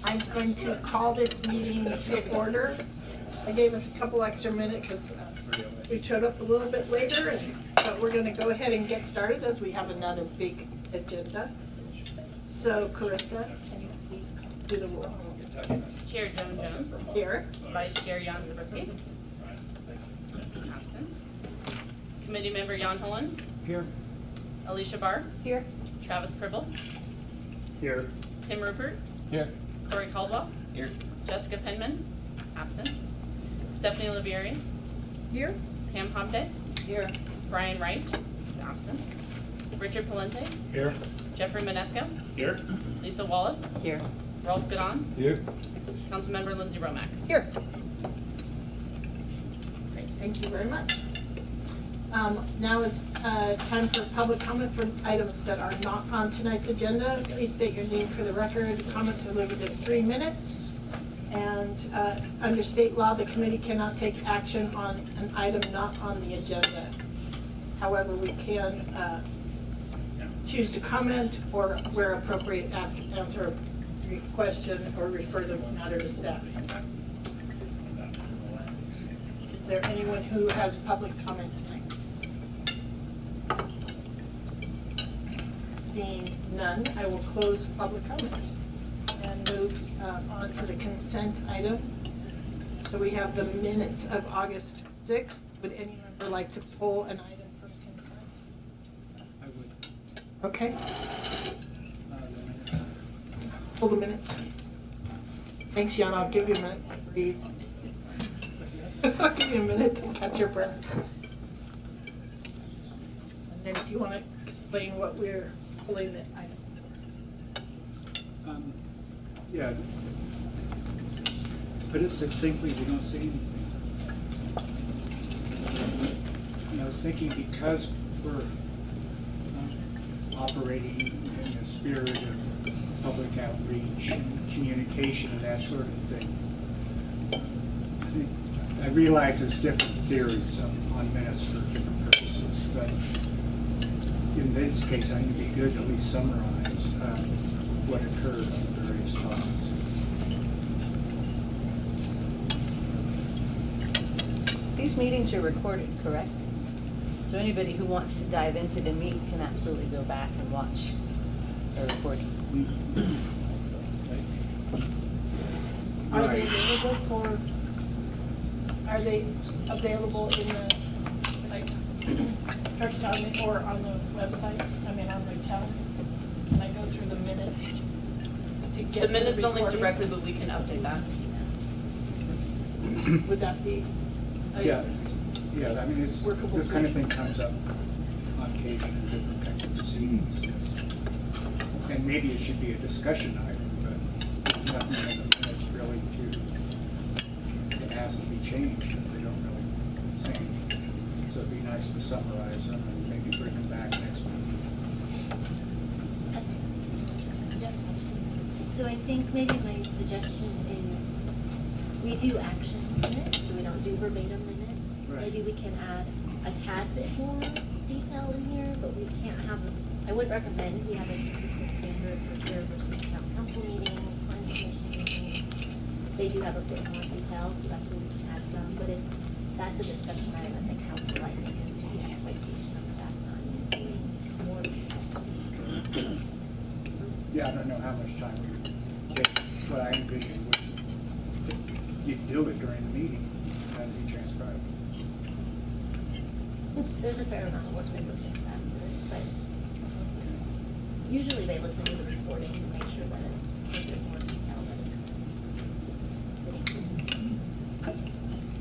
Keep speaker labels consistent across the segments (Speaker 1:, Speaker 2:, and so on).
Speaker 1: I'm going to call this meeting to order. I gave us a couple extra minutes because we showed up a little bit later, but we're going to go ahead and get started as we have another big agenda. So Carissa, can you please do the roll?
Speaker 2: Chair Joan Jones.
Speaker 1: Here.
Speaker 2: Vice Chair Jan Zabriskie. Absent. Committee Member Jan Holland.
Speaker 3: Here.
Speaker 2: Alicia Barr.
Speaker 4: Here.
Speaker 2: Travis Pribble.
Speaker 3: Here.
Speaker 2: Tim Rupert.
Speaker 3: Here.
Speaker 2: Corey Caldwell.
Speaker 3: Here.
Speaker 2: Jessica Penman. Absent. Stephanie Lavieri.
Speaker 1: Here.
Speaker 2: Pam Hobday.
Speaker 4: Here.
Speaker 2: Brian Wright is absent. Richard Palente.
Speaker 3: Here.
Speaker 2: Jeffrey Manesco.
Speaker 3: Here.
Speaker 2: Lisa Wallace.
Speaker 4: Here.
Speaker 2: Rolf Godon.
Speaker 3: Here.
Speaker 2: Councilmember Lindsay Romack.
Speaker 4: Here.
Speaker 1: Great, thank you very much. Now is time for public comment for items that are not on tonight's agenda. Please state your name for the record. Comments are limited to 3 minutes. And under state law, the committee cannot take action on an item not on the agenda. However, we can choose to comment or, where appropriate, answer a question or refer the matter to staff. Is there anyone who has public comment tonight? Seeing none, I will close public comment and move on to the consent item. So we have the minutes of August 6th. Would any member like to pull an item from consent?
Speaker 3: I would.
Speaker 1: Okay,
Speaker 3: The minutes.
Speaker 1: pull the minute. Thanks, Jan, I'll give you a minute to breathe. I'll give you a minute to catch your breath. And then if you want to explain what we're pulling the item.
Speaker 3: Yeah. To put it succinctly, we don't see anything. And I was thinking because we're operating in the spirit of public outreach and communication and that sort of thing, I realize there's different theories on minutes for different purposes, but in this case, I think it'd be good to at least summarize what occurred on various topics.
Speaker 4: These meetings are recorded, correct? So anybody who wants to dive into the meat can absolutely go back and watch the recording.
Speaker 1: Are they
Speaker 3: Right.
Speaker 1: available for, are they available in the, like, Truckee or on the website? I mean, on the town? Can I go through the minutes to get
Speaker 2: The minutes don't link
Speaker 1: recording?
Speaker 2: directly, but we can update that.
Speaker 1: Would that be?
Speaker 3: Yeah, yeah, I mean, it's,
Speaker 1: Workable
Speaker 3: this kind of thing
Speaker 1: solution.
Speaker 3: comes up on occasion in different kinds of proceedings. And maybe it should be a discussion item, but there's nothing in the minutes really that has to be changed, because they don't really say anything. So it'd be nice to summarize them and maybe bring them back next week.
Speaker 1: Yes.
Speaker 5: So I think maybe my suggestion is, we do action minutes, so we don't do verbatim minutes.
Speaker 3: Right.
Speaker 5: Maybe we can add a tad bit more detail in here, but we can't have, I would recommend we have a consistent standard for chair versus town council meetings, planning commission meetings. They do have a bit more detail, so that's where we can add some, but if that's a discussion item at the council, I think is to the expectation of staff not doing more detail.
Speaker 3: Yeah, I don't know how much time we would take, but I envision you'd do it during the meeting, and be transcribed.
Speaker 5: There's a fair amount of work that goes into that, but usually they listen to the recording and make sure that it's, if there's more detail, that it's sitting.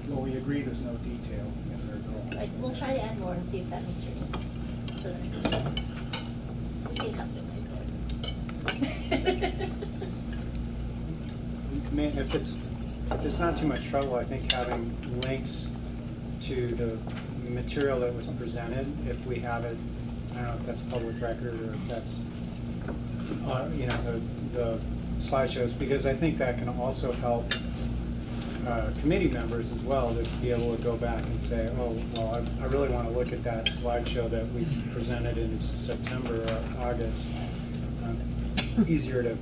Speaker 3: Well, we agree there's no detail in there at all.
Speaker 5: Right, we'll try to add more and see if that meets your needs for the next time. We can help
Speaker 6: I mean, if it's not too much trouble, I think having links to the material that was presented, if we have it, I don't know if that's public record or if that's, you know, the slideshows, because I think that can also help committee members as well to be able to go back and say, oh, well, I really want to look at that slideshow that we presented in September or August. Easier to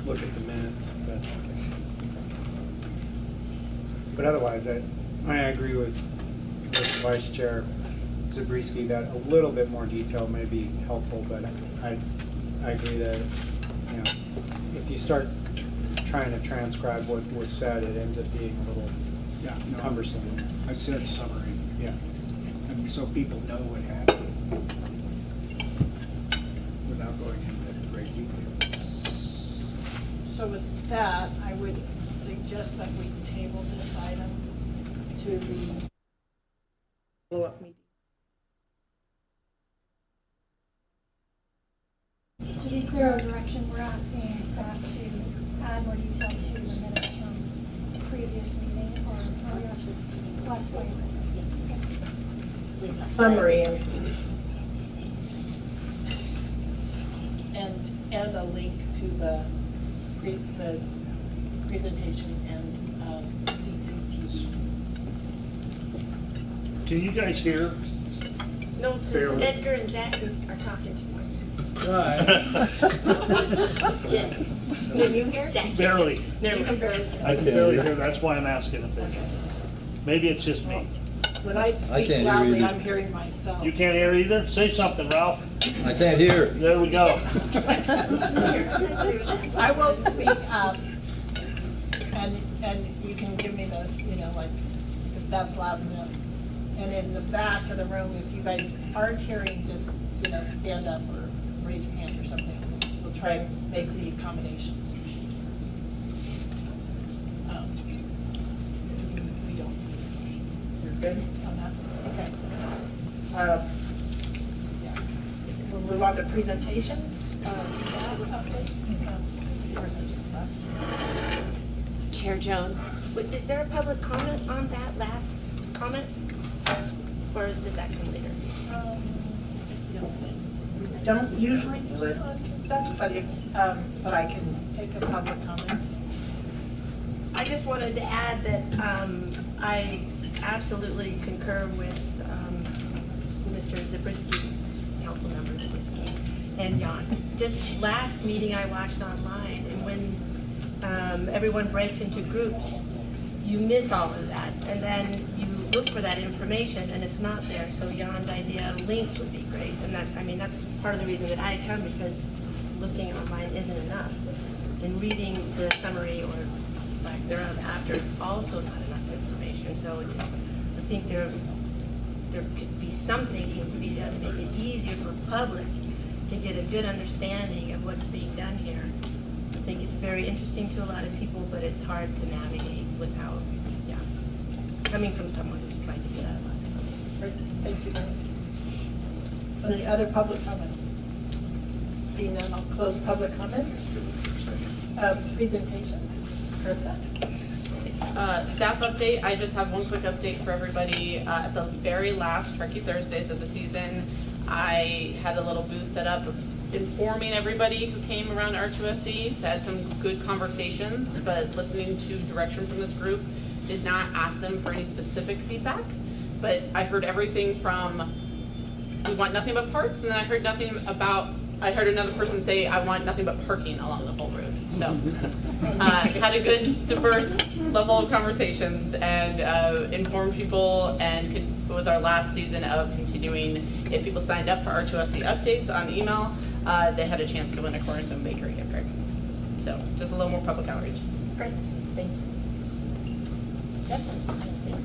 Speaker 6: look at the minutes, but otherwise, I agree with Vice Chair Zabriskie that a little bit more detail may be helpful, but I agree that, you know, if you start trying to transcribe what was said, it ends up being a little
Speaker 3: Yeah, no,
Speaker 6: cumbersome.
Speaker 3: I said summary,
Speaker 6: Yeah.
Speaker 3: and so people know what happened without going into great detail.
Speaker 1: So with that, I would suggest that we table this item to the follow-up meeting.
Speaker 7: To be clear on direction, we're asking staff to add more detail to the minutes from the previous meeting or last way.
Speaker 1: Summary and a link to the presentation and CCTV.
Speaker 8: Can you guys hear?
Speaker 9: No, because
Speaker 8: Barely.
Speaker 9: Edgar and Jack are talking too much.
Speaker 5: Jen,
Speaker 9: Can you hear?
Speaker 5: Jack.
Speaker 8: Barely.
Speaker 1: You can barely see.
Speaker 8: I can barely hear, that's why I'm asking if they can. Maybe it's just me.
Speaker 1: When I speak
Speaker 10: can't hear
Speaker 1: loudly,
Speaker 10: either.
Speaker 1: I'm hearing myself.
Speaker 8: You can't hear either? Say something, Ralph.
Speaker 10: I can't hear.
Speaker 8: There we go.
Speaker 1: I will speak up, and you can give me the, like, if that's loud enough. And in the back of the room, if you guys aren't hearing, just, stand up or raise your hand or something. We'll try and make the accommodations. We don't. You're good on that? Okay. Yeah. We'll move on to presentations. Staff update.
Speaker 9: Chair Jones, is there a public comment on that last comment? Or does that come later?
Speaker 1: We don't usually do it on consent, but I can take a public comment.
Speaker 9: I just wanted to add that I absolutely concur with Mr. Zabriskie, Councilmember Zabriskie, and Jan. Just last meeting I watched online, and when everyone breaks into groups, you miss all of that, and then you look for that information, and it's not there. So Jan's idea of links would be great, and that's part of the reason that I come, because looking online isn't enough, and reading the summary or lack thereof after is also not enough information. So I think there could be something needs to be done to make it easier for public to get a good understanding of what's being done here. I think it's very interesting to a lot of people, but it's hard to navigate without, coming from someone who's trying to get out of it. So.
Speaker 1: Great, thank you. Any other public comment? Seeing none, I'll close public comment. Presentations. Carissa?
Speaker 2: Staff update, I just have one quick update for everybody. At the very last Truckee Thursdays of the season, I had a little booth set up informing everybody who came around R2SC. So I had some good conversations, but listening to direction from this group, did not ask them for any specific feedback. But I heard everything from, we want nothing but parks, and then I heard another person say, I want nothing but parking along the whole road. So had a good, diverse level of conversations and informed people, and it was our last season of continuing. If people signed up for R2SC updates on email, they had a chance to win a Cornerstone Bakery gift card. So just a little more public outreach.
Speaker 1: Great, thank you. Stephanie, I think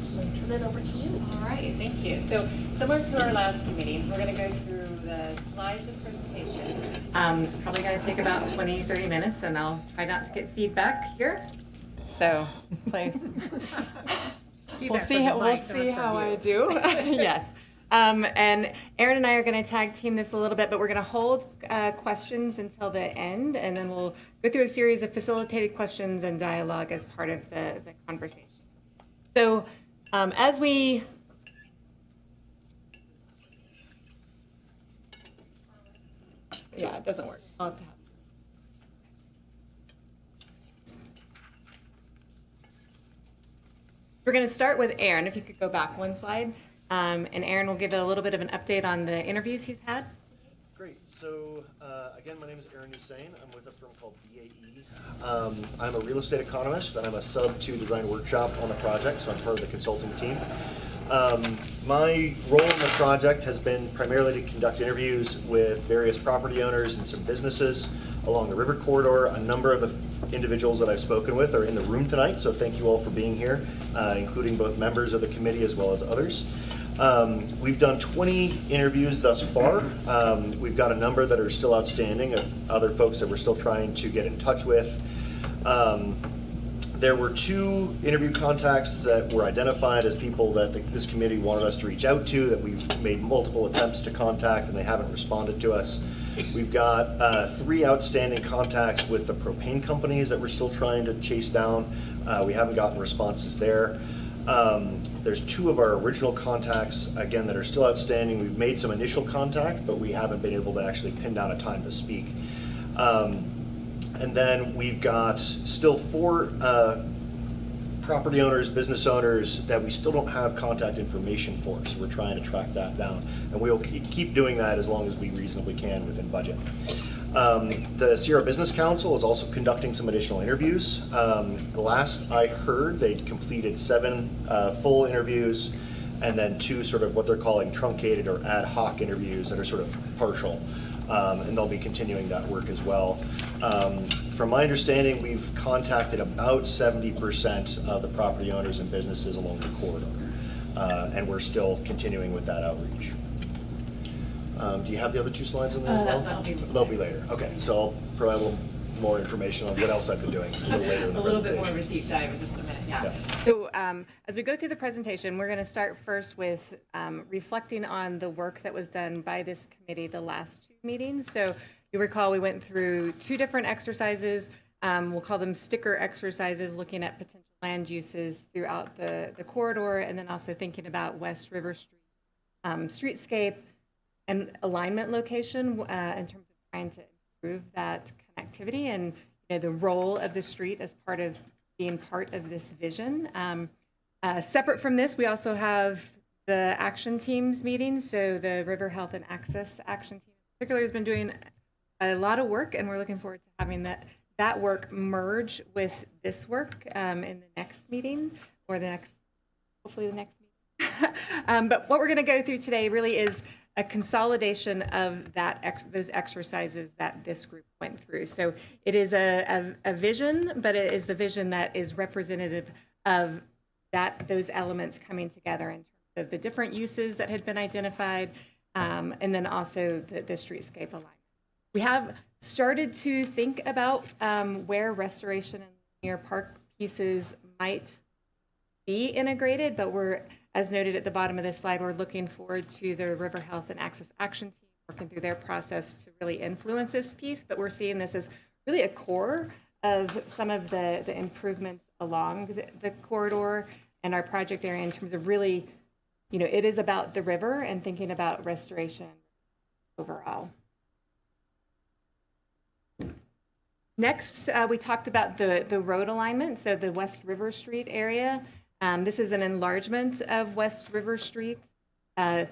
Speaker 1: so turn it over to you.
Speaker 11: All right, thank you. So similar to our last few meetings, we're going to go through the slides and presentation. It's probably going to take about 20, 30 minutes, and I'll try not to get feedback here. So we'll see how I do. Yes. And Erin and I are going to tag team this a little bit, but we're going to hold questions until the end, and then we'll go through a series of facilitated questions and dialogue as part of the conversation. So as we yeah, it doesn't work. I'll have to have We're going to start with Aaron, if you could go back one slide. And Aaron will give a little bit of an update on the interviews he's had.
Speaker 12: Great. So again, my name is Aaron Hussein. I'm with a firm called BAE
Speaker 10: I'm a real estate economist, and I'm a sub to design workshop on the project, so I'm part of the consulting team. My role in the project has been primarily to conduct interviews with various property owners and some businesses along the river corridor. A number of the individuals that I've spoken with are in the room tonight, so thank you all for being here, including both members of the committee as well as others. We've done 20 interviews thus far. We've got a number that are still outstanding, other folks that we're still trying to get in touch with. There were 2 interview contacts that were identified as people that this committee wanted us to reach out to, that we've made multiple attempts to contact and they haven't responded to us. We've got 3 outstanding contacts with the propane companies that we're still trying to chase down. We haven't gotten responses there. There's 2 of our original contacts, again, that are still outstanding. We've made some initial contact, but we haven't been able to actually pin down a time to speak. And then we've got still 4 property owners, business owners that we still don't have contact information for, so we're trying to track that down. And we'll keep doing that as long as we reasonably can within budget. The Sierra Business Council is also conducting some additional interviews. Last I heard, they'd completed 7 full interviews and then 2 sort of what they're calling truncated or ad hoc interviews that are sort of partial. And they'll be continuing that work as well. From my understanding, we've contacted about 70% of the property owners and businesses along the corridor. And we're still continuing with that outreach. Do you have the other 2 slides in there as well? They'll be later. Okay, so I'll provide a little more information on what else I've been doing a little later in the
Speaker 11: A little bit more of a
Speaker 10: presentation.
Speaker 11: deep dive in just a minute, yeah.
Speaker 10: Yeah.
Speaker 11: So as we go through the presentation, we're going to start first with reflecting on the work that was done by this committee the last 2 meetings. So you recall we went through 2 different exercises. We'll call them sticker exercises, looking at potential land uses throughout the corridor, and then also thinking about West River Street streetscape and alignment location in terms of trying to improve that connectivity and the role of the street as part of being part of this vision. Separate from this, we also have the action teams meetings. So the River Health and Access Action Team in particular has been doing a lot of work, and we're looking forward to having that work merge with this work in the next meeting, or hopefully the next meeting. But what we're going to go through today really is a consolidation of those exercises that this group went through. So it is a vision, but it is the vision that is representative of those elements coming together in terms of the different uses that had been identified, and then also the streetscape alignment. We have started to think about where restoration and linear park pieces might be integrated, but we're, as noted at the bottom of this slide, we're looking forward to the River Health and Access Action Team working through their process to really influence this piece. But we're seeing this as really a core of some of the improvements along the corridor and our project area in terms of really, it is about the river and thinking about restoration overall. Next, we talked about the road alignment, so the West River Street area. This is an enlargement of West River Street, the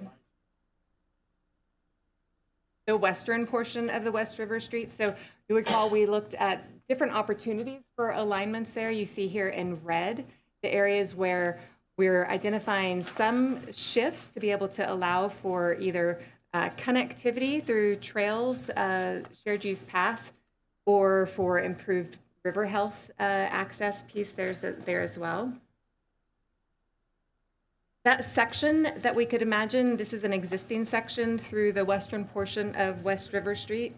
Speaker 11: western portion of the West River Street. So you recall we looked at different opportunities for alignments there. You see here in red the areas where we're identifying some shifts to be able to allow for either connectivity through trails, shared use path, or for improved river health access piece there as well. That section that we could imagine, this is an existing section through the western portion of West River Street.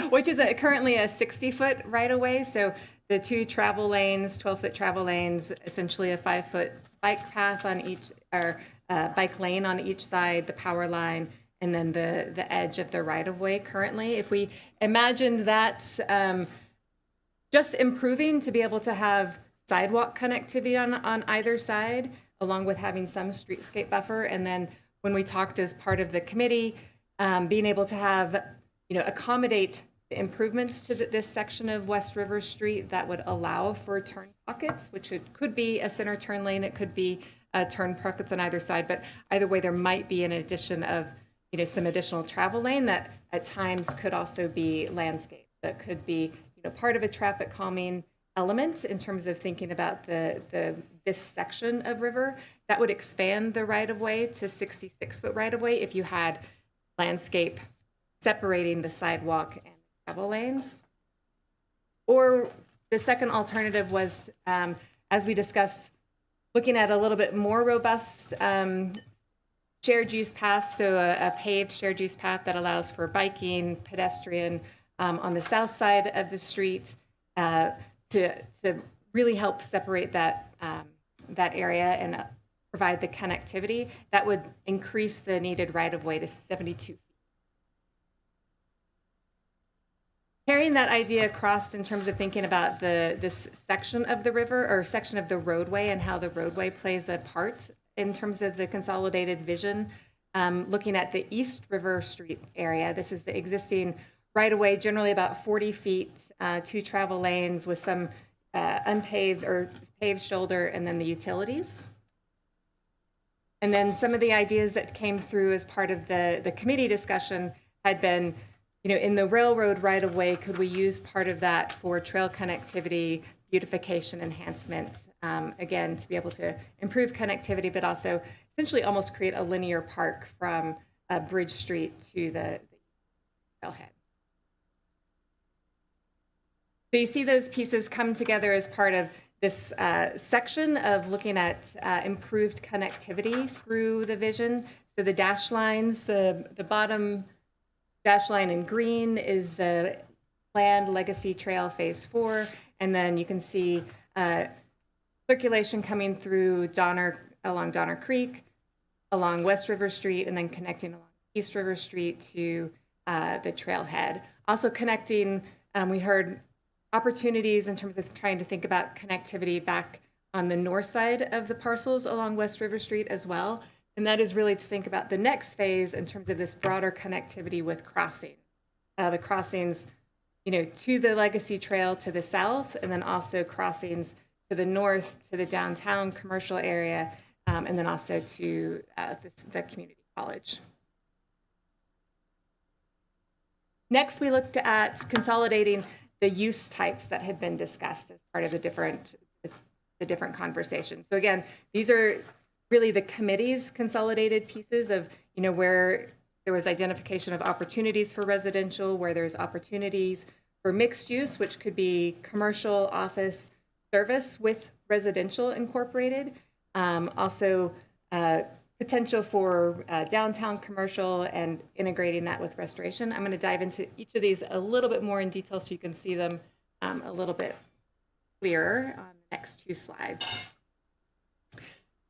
Speaker 11: Which is currently a 60-foot right-of-way. So the 2 travel lanes, 12-foot travel lanes, essentially a 5-foot bike path on each, or bike lane on each side, the power line, and then the edge of the right-of-way currently. If we imagine that just improving to be able to have sidewalk connectivity on either side, along with having some streetscape buffer. And then when we talked as part of the committee, being able to have, accommodate the improvements to this section of West River Street that would allow for turn pockets, which could be a center turn lane, it could be turn pockets on either side, but either way there might be an addition of, some additional travel lane that at times could also be landscape. That could be, part of a traffic calming element in terms of thinking about this section of river. That would expand the right-of-way to 66-foot right-of-way if you had landscape separating the sidewalk and travel lanes. Or the second alternative was, as we discussed, looking at a little bit more robust shared use path, so a paved shared use path that allows for biking, pedestrian on the south side of the street to really help separate that area and provide the connectivity that would increase the needed right-of-way to 72 feet. Carrying that idea across in terms of thinking about this section of the river or section of the roadway and how the roadway plays a part in terms of the consolidated vision, looking at the East River Street area. This is the existing right-of-way, generally about 40 feet, 2 travel lanes with some unpaved or paved shoulder, and then the utilities. And then some of the ideas that came through as part of the committee discussion had been, in the railroad right-of-way, could we use part of that for trail connectivity, beautification enhancement, again, to be able to improve connectivity, but also essentially almost create a linear park from Bridge Street to the trailhead. So you see those pieces come together as part of this section of looking at improved connectivity through the vision. So the dash lines, the bottom dash line in green is the planned Legacy Trail Phase 4, and then you can see circulation coming through along Donner Creek, along West River Street, and then connecting along East River Street to the trailhead. Also connecting, we heard opportunities in terms of trying to think about connectivity back on the north side of the parcels along West River Street as well. And that is really to think about the next phase in terms of this broader connectivity with crossings. The crossings, to the Legacy Trail to the south, and then also crossings to the north to the downtown commercial area, and then also to the community college. Next, we looked at consolidating the use types that had been discussed as part of the different conversations. So again, these are really the committee's consolidated pieces of, where there was identification of opportunities for residential, where there's opportunities for mixed use, which could be commercial, office, service with residential incorporated. Also, potential for downtown commercial and integrating that with restoration. I'm going to dive into each of these a little bit more in detail so you can see them a little bit clearer on the next 2 slides.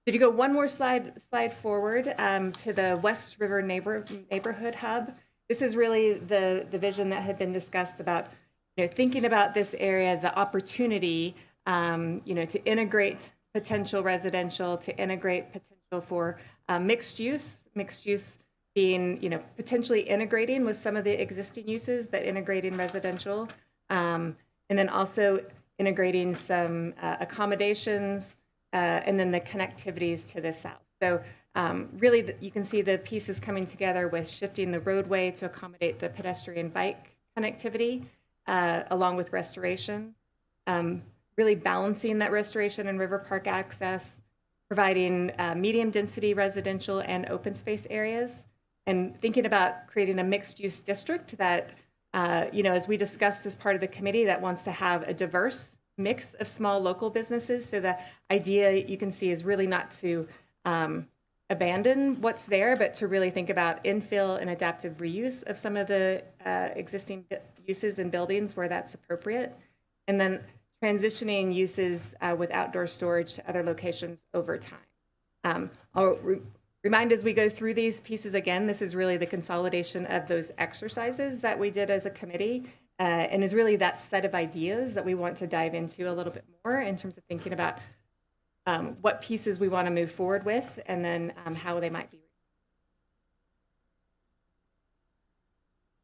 Speaker 11: If you go one more slide forward to the West River Neighborhood Hub, this is really the vision that had been discussed about, thinking about this area, the opportunity, to integrate potential residential, to integrate potential for mixed use being, potentially integrating with some of the existing uses, but integrating residential, and then also integrating some accommodations, and then the connectivities to the south. So really, you can see the pieces coming together with shifting the roadway to accommodate the pedestrian bike connectivity, along with restoration, really balancing that restoration and river park access, providing medium density residential and open space areas, and thinking about creating a mixed use district that, as we discussed as part of the committee, that wants to have a diverse mix of small local businesses. So the idea you can see is really not to abandon what's there, but to really think about infill and adaptive reuse of some of the existing uses and buildings where that's appropriate. And then transitioning uses with outdoor storage to other locations over time. I'll remind as we go through these pieces again, this is really the consolidation of those exercises that we did as a committee, and is really that set of ideas that we want to dive into a little bit more in terms of thinking about what pieces we want to move forward with, and then how they might be.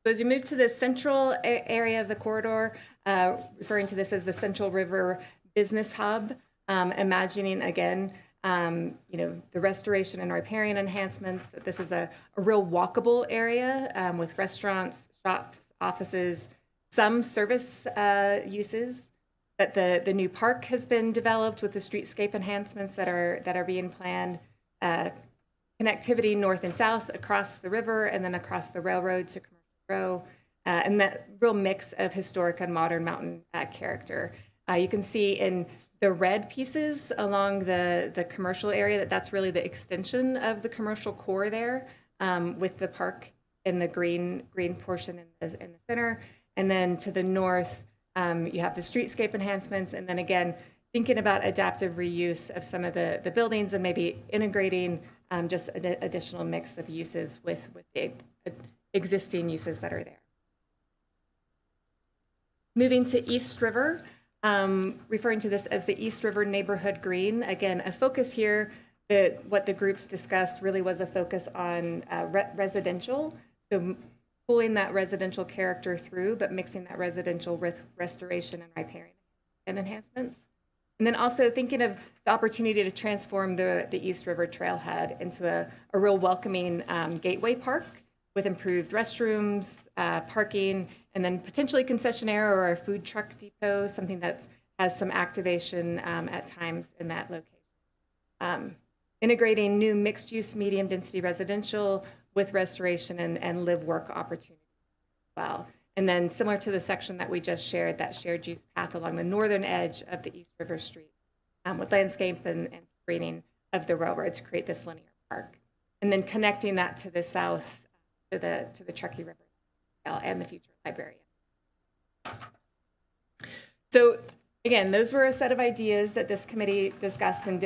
Speaker 11: So as you move to the central area of the corridor, referring to this as the Central River Business Hub, imagining again the restoration and riparian enhancements, that this is a real walkable area with restaurants, shops, offices, some service uses, that the new park has been developed with the streetscape enhancements that are being planned, connectivity north and south across the river and then across the railroad to Commercial Row, and that real mix of historic and modern mountain character. You can see in the red pieces along the commercial area that's really the extension of the commercial core there, with the park in the green portion in the center. And then to the north, you have the streetscape enhancements, and then again, thinking about adaptive reuse of some of the buildings and maybe integrating just an additional mix of uses with the existing uses that are there. Moving to East River, referring to this as the East River Neighborhood Green. Again, a focus here, what the groups discussed really was a focus on residential, so pulling that residential character through, but mixing that residential with restoration and riparian and enhancements. And then also thinking of the opportunity to transform the East River Trailhead into a real welcoming gateway park with improved restrooms, parking, and then potentially concessionaire or a food truck depot, something that has some activation at times in that location. Integrating new mixed-use, medium-density residential with restoration and live-work opportunities as well. And then similar to the section that we just shared, that shared use path along the northern edge of the East River Street with landscape and screening of the railroad to create this linear park. And then connecting that to the south, to the Truckee River and the future library. So again, those were a set of ideas that this committee discussed and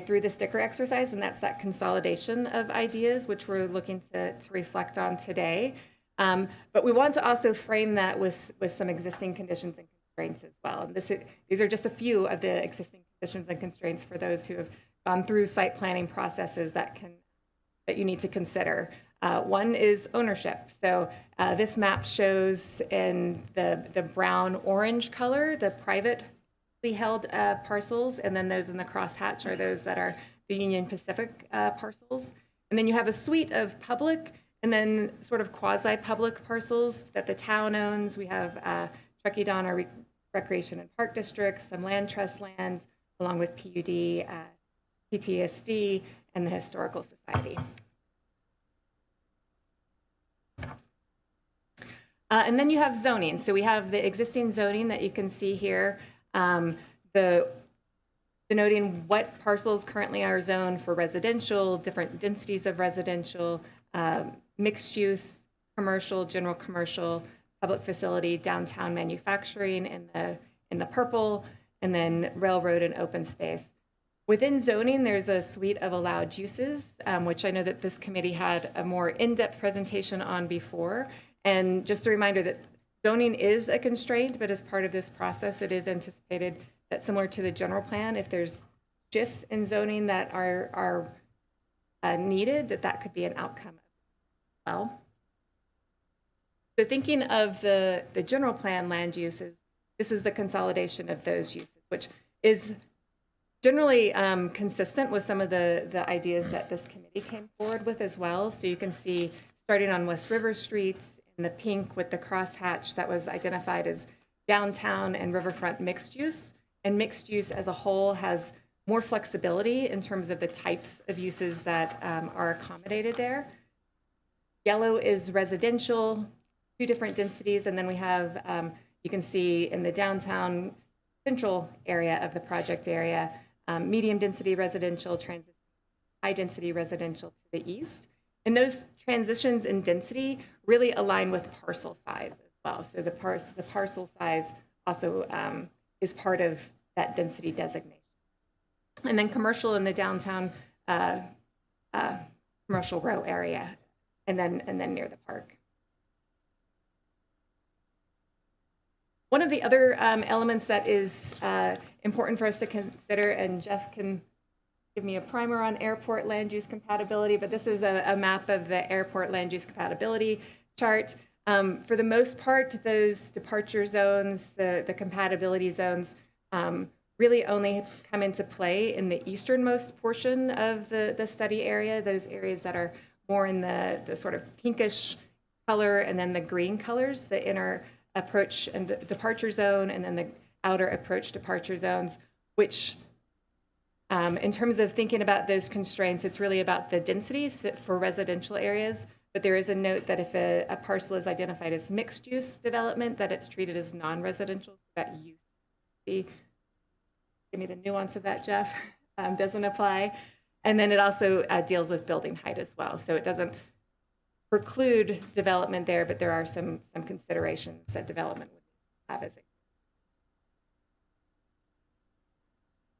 Speaker 11: through the sticker exercise, and that's that consolidation of ideas, which we're looking to reflect on today. But we want to also frame that with some existing conditions and constraints as well. And these are just a few of the existing conditions and constraints for those who have gone through site planning processes that you need to consider. One is ownership. So this map shows in the brown-orange color the privately held parcels, and then those in the crosshatch are those that are the Union Pacific parcels. And then you have a suite of public and then sort of quasi-public parcels that the town owns. We have Truckee Donna Recreation and Park District, some land trust lands, along with PUD, PTSD, and the Historical Society. And then you have zoning. So we have the existing zoning that you can see here, denoting what parcels currently are zoned for residential, different densities of residential, mixed use, commercial, general commercial, public facility, downtown manufacturing in the purple, and then railroad and open space. Within zoning, there's a suite of allowed uses, which I know that this committee had a more in-depth presentation on before. And just a reminder that zoning is a constraint, but as part of this process, it is anticipated that similar to the general plan, if there's shifts in zoning that are needed, that could be an outcome as well. So thinking of the general plan land uses, this is the consolidation of those uses, which is generally consistent with some of the ideas that this committee came forward with as well. So you can see starting on West River Streets in the pink with the crosshatch that was identified as downtown and riverfront mixed use. And mixed use as a whole has more flexibility in terms of the types of uses that are accommodated there. Yellow is residential, 2 different densities, and then we have, you can see in the downtown central area of the project area, medium density residential, high density residential to the east. And those transitions in density really align with parcel size as well. So the parcel size also is part of that density designation. And then commercial in the downtown commercial row area, and then near the park. One of the other elements that is important for us to consider, and Jeff can give me a primer on airport land use compatibility, but this is a map of the airport land use compatibility chart. For the most part, those departure zones, the compatibility zones, really only come into play in the easternmost portion of the study area, those areas that are more in the sort of pinkish color, and then the green colors, the inner approach and departure zone, and then the outer approach departure zones, which in terms of thinking about those constraints, it's really about the densities for residential areas. But there is a note that if a parcel is identified as mixed use development, that it's treated as non-residential, so that use, give me the nuance of that, Jeff, doesn't apply. And then it also deals with building height as well. So it doesn't preclude development there, but there are some considerations that development would have as it.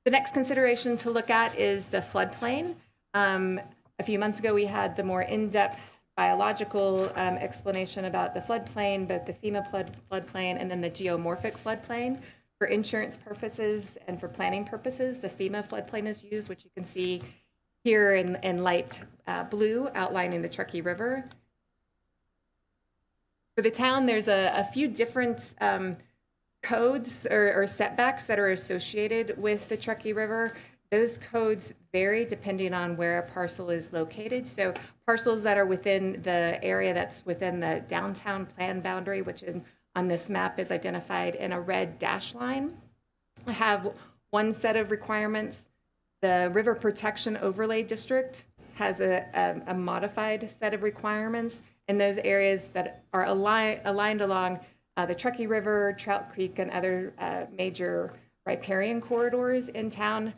Speaker 11: The next consideration to look at is the floodplain. A few months ago, we had the more in-depth biological explanation about the floodplain, both the FEMA floodplain and then the geomorphic floodplain. For insurance purposes and for planning purposes, the FEMA floodplain is used, which you can see here in light blue outlining the Truckee River. For the town, there's a few different codes or setbacks that are associated with the Truckee River. Those codes vary depending on where a parcel is located. So parcels that are within the area that's within the downtown plan boundary, which on this map is identified in a red dash line, have one set of requirements. The River Protection Overlay District has a modified set of requirements, and those areas that are aligned along the Truckee River, Trout Creek, and other major riparian corridors in town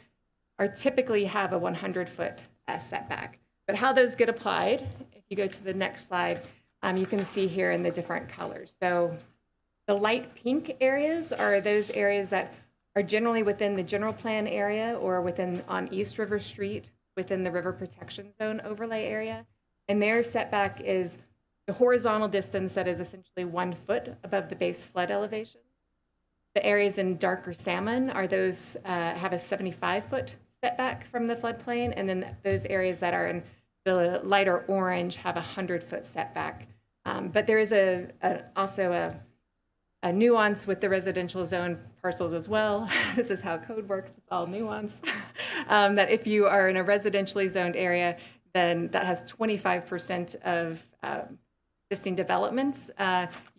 Speaker 11: are typically have a 100-foot setback. But how those get applied, if you go to the next slide, you can see here in the different colors. So the light pink areas are those areas that are generally within the general plan area or within on East River Street within the River Protection Zone overlay area. And their setback is the horizontal distance that is essentially 1 foot above the base flood elevation. The areas in darker salmon are those have a 75-foot setback from the floodplain, and then those areas that are in the lighter orange have a 100-foot setback. But there is also a nuance with the residential zone parcels as well. This is how code works, it's all nuance. That if you are in a residentially zoned area, then that has 25% of existing developments,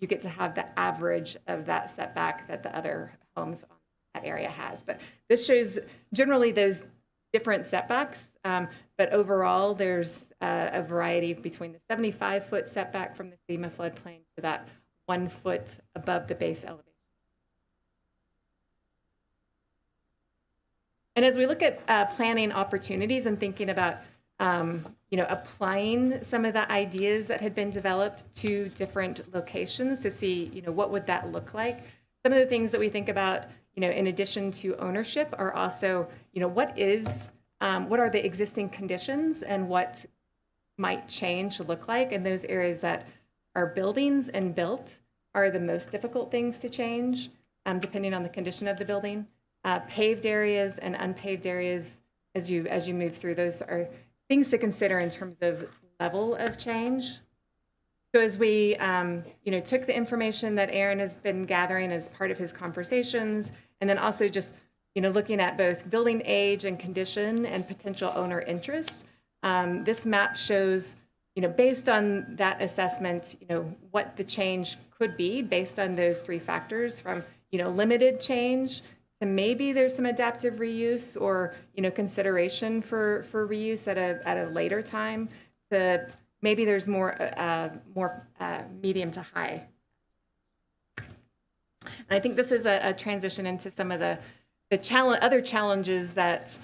Speaker 11: you get to have the average of that setback that the other homes on that area has. But this shows generally those different setbacks, but overall there's a variety between the 75-foot setback from the FEMA floodplain to that 1 foot above the base elevation. And as we look at planning opportunities and thinking about applying some of the ideas that had been developed to different locations to see, what would that look like? Some of the things that we think about, in addition to ownership are also, what are the existing conditions and what might change look like? And those areas that are buildings and built are the most difficult things to change, depending on the condition of the building. Paved areas and unpaved areas, as you move through, those are things to consider in terms of level of change. So as we took the information that Aaron has been gathering as part of his conversations, and then also just looking at both building age and condition and potential owner interest, this map shows based on that assessment, what the change could be based on those three factors, from limited change to maybe there's some adaptive reuse or consideration for reuse at a later time, to maybe there's more medium to high. And I think this is a transition into some of the other challenges that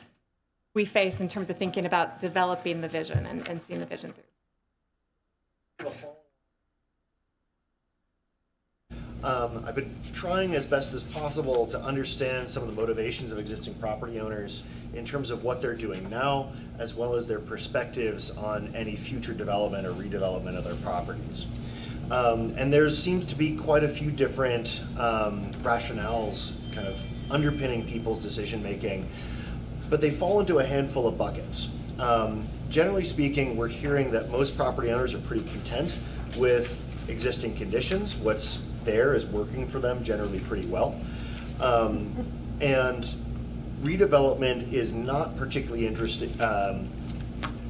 Speaker 11: we face in terms of thinking about developing the vision and seeing the vision through.
Speaker 10: I've been trying as best as possible to understand some of the motivations of existing property owners in terms of what they're doing now, as well as their perspectives on any future development or redevelopment of their properties. And there seems to be quite a few different rationales kind of underpinning people's decision making, but they fall into a handful of buckets. Generally speaking, we're hearing that most property owners are pretty content with existing conditions. What's there is working for them generally pretty well. And redevelopment is not particularly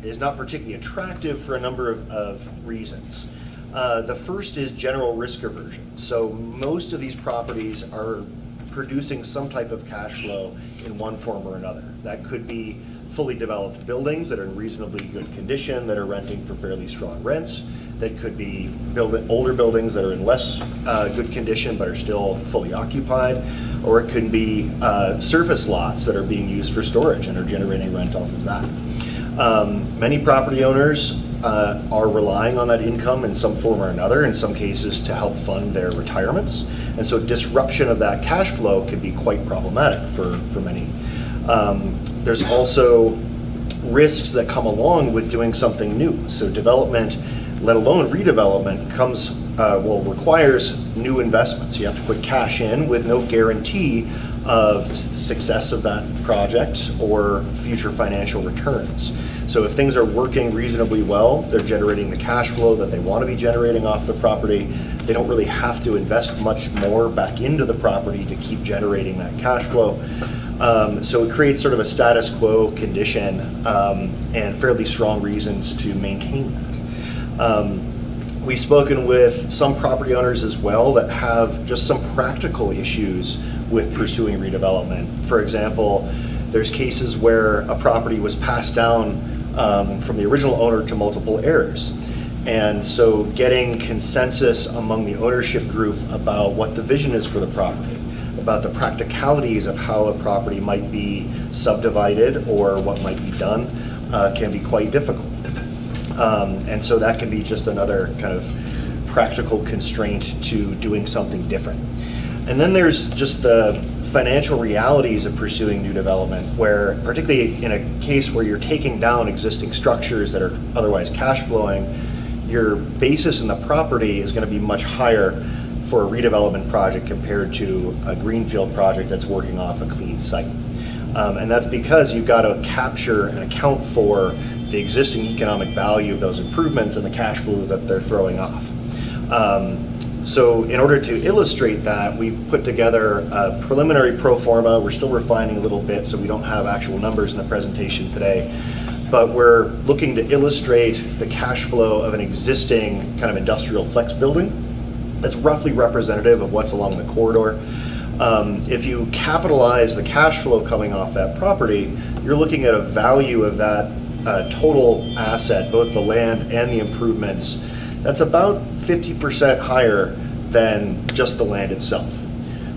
Speaker 10: is not particularly attractive for a number of reasons. The first is general risk aversion. So most of these properties are producing some type of cash flow in one form or another. That could be fully developed buildings that are in reasonably good condition, that are renting for fairly strong rents. That could be older buildings that are in less good condition but are still fully occupied. Or it could be surface lots that are being used for storage and are generating rent off of that. Many property owners are relying on that income in some form or another, in some cases to help fund their retirements. And so disruption of that cash flow can be quite problematic for many. There's also risks that come along with doing something new. So development, let alone redevelopment, requires new investments. You have to put cash in with no guarantee of success of that project or future financial returns. So if things are working reasonably well, they're generating the cash flow that they want to be generating off the property. They don't really have to invest much more back into the property to keep generating that cash flow. So it creates sort of a status quo condition and fairly strong reasons to maintain that. We've spoken with some property owners as well that have just some practical issues with pursuing redevelopment. For example, there's cases where a property was passed down from the original owner to multiple heirs. And so getting consensus among the ownership group about what the vision is for the property, about the practicalities of how a property might be subdivided or what might be done can be quite difficult. And so that can be just another kind of practical constraint to doing something different. And then there's just the financial realities of pursuing new development, where particularly in a case where you're taking down existing structures that are otherwise cash flowing, your basis in the property is going to be much higher for a redevelopment project compared to a greenfield project that's working off a clean site. And that's because you've got to capture and account for the existing economic value of those improvements and the cash flow that they're throwing off. So in order to illustrate that, we've put together a preliminary pro forma. We're still refining a little bit, so we don't have actual numbers in the presentation today. But we're looking to illustrate the cash flow of an existing kind of industrial flex building that's roughly representative of what's along the corridor. If you capitalize the cash flow coming off that property, you're looking at a value of that total asset, both the land and the improvements, that's about 50% higher than just the land itself.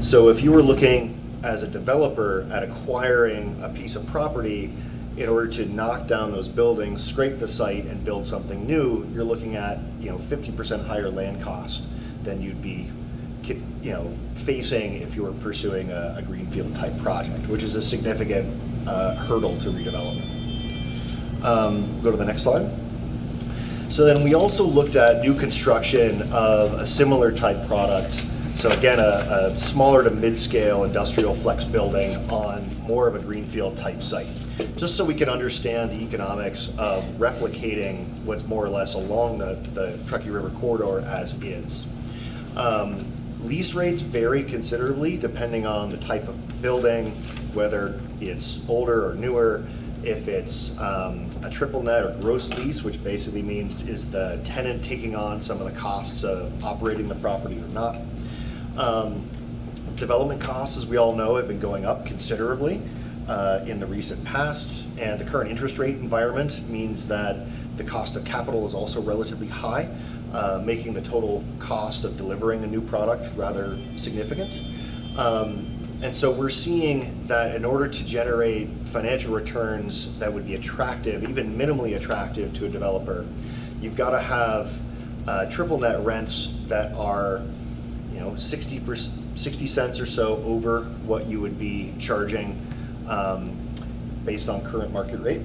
Speaker 10: So if you were looking as a developer at acquiring a piece of property in order to knock down those buildings, scrape the site, and build something new, you're looking at 50% higher land cost than you'd be facing if you were pursuing a greenfield type project, which is a significant hurdle to redevelopment. Go to the next slide. So then we also looked at new construction of a similar type product. So again, a smaller to mid-scale industrial flex building on more of a greenfield type site, just so we can understand the economics of replicating what's more or less along the Truckee River corridor as is. Lease rates vary considerably depending on the type of building, whether it's older or newer. If it's a triple net or gross lease, which basically means is the tenant taking on some of the costs of operating the property or not. Development costs, as we all know, have been going up considerably in the recent past, and the current interest rate environment means that the cost of capital is also relatively high, making the total cost of delivering a new product rather significant. And so we're seeing that in order to generate financial returns that would be attractive, even minimally attractive to a developer, you've got to have triple net rents that are 60 cents or so over what you would be charging based on current market rate.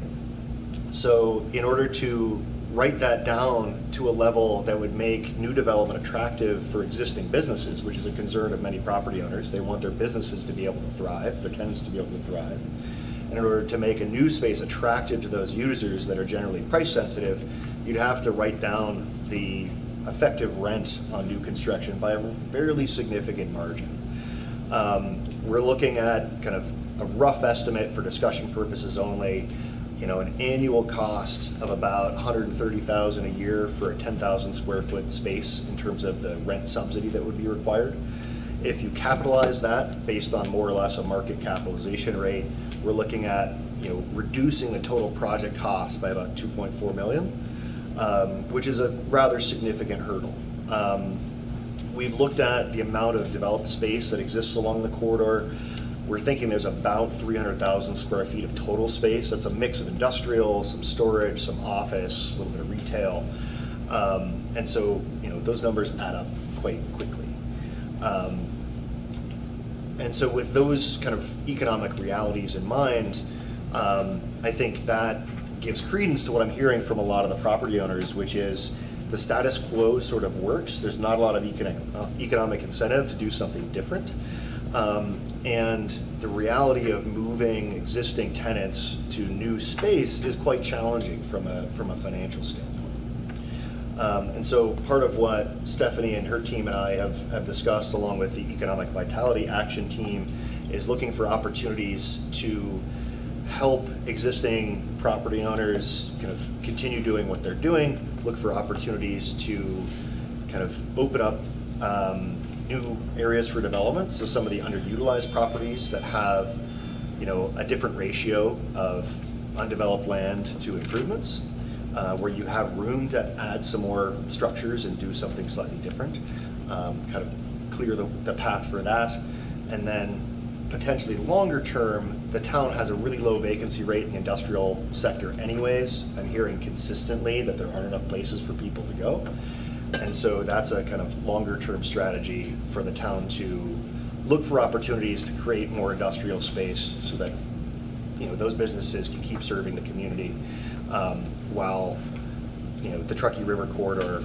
Speaker 10: So in order to write that down to a level that would make new development attractive for existing businesses, which is a concern of many property owners. They want their businesses to be able to thrive, their tenants to be able to thrive. And in order to make a new space attractive to those users that are generally price sensitive, you'd have to write down the effective rent on new construction by a fairly significant margin. We're looking at kind of a rough estimate for discussion purposes only, an annual cost of about $130,000 a year for a 10,000 square foot space in terms of the rent subsidy that would be required. If you capitalize that based on more or less a market capitalization rate, we're looking at reducing the total project cost by about $2.4 million, which is a rather significant hurdle. We've looked at the amount of developed space that exists along the corridor. We're thinking there's about 300,000 square feet of total space. That's a mix of industrial, some storage, some office, a little bit of retail. And so, those numbers add up quite quickly. And so with those kind of economic realities in mind, I think that gives credence to what I'm hearing from a lot of the property owners, which is the status quo sort of works. There's not a lot of economic incentive to do something different. And the reality of moving existing tenants to new space is quite challenging from a financial standpoint. And so part of what Stephanie and her team and I have discussed, along with the Economic Vitality Action Team, is looking for opportunities to help existing property owners kind of continue doing what they're doing, look for opportunities to kind of open up new areas for development. So some of the underutilized properties that have, a different ratio of undeveloped land to improvements, where you have room to add some more structures and do something slightly different, kind of clear the path for that. And then potentially longer term, the town has a really low vacancy rate in the industrial sector anyways. I'm hearing consistently that there aren't enough places for people to go. And so that's a kind of longer term strategy for the town to look for opportunities to create more industrial space so that those businesses can keep serving the community while the Truckee River corridor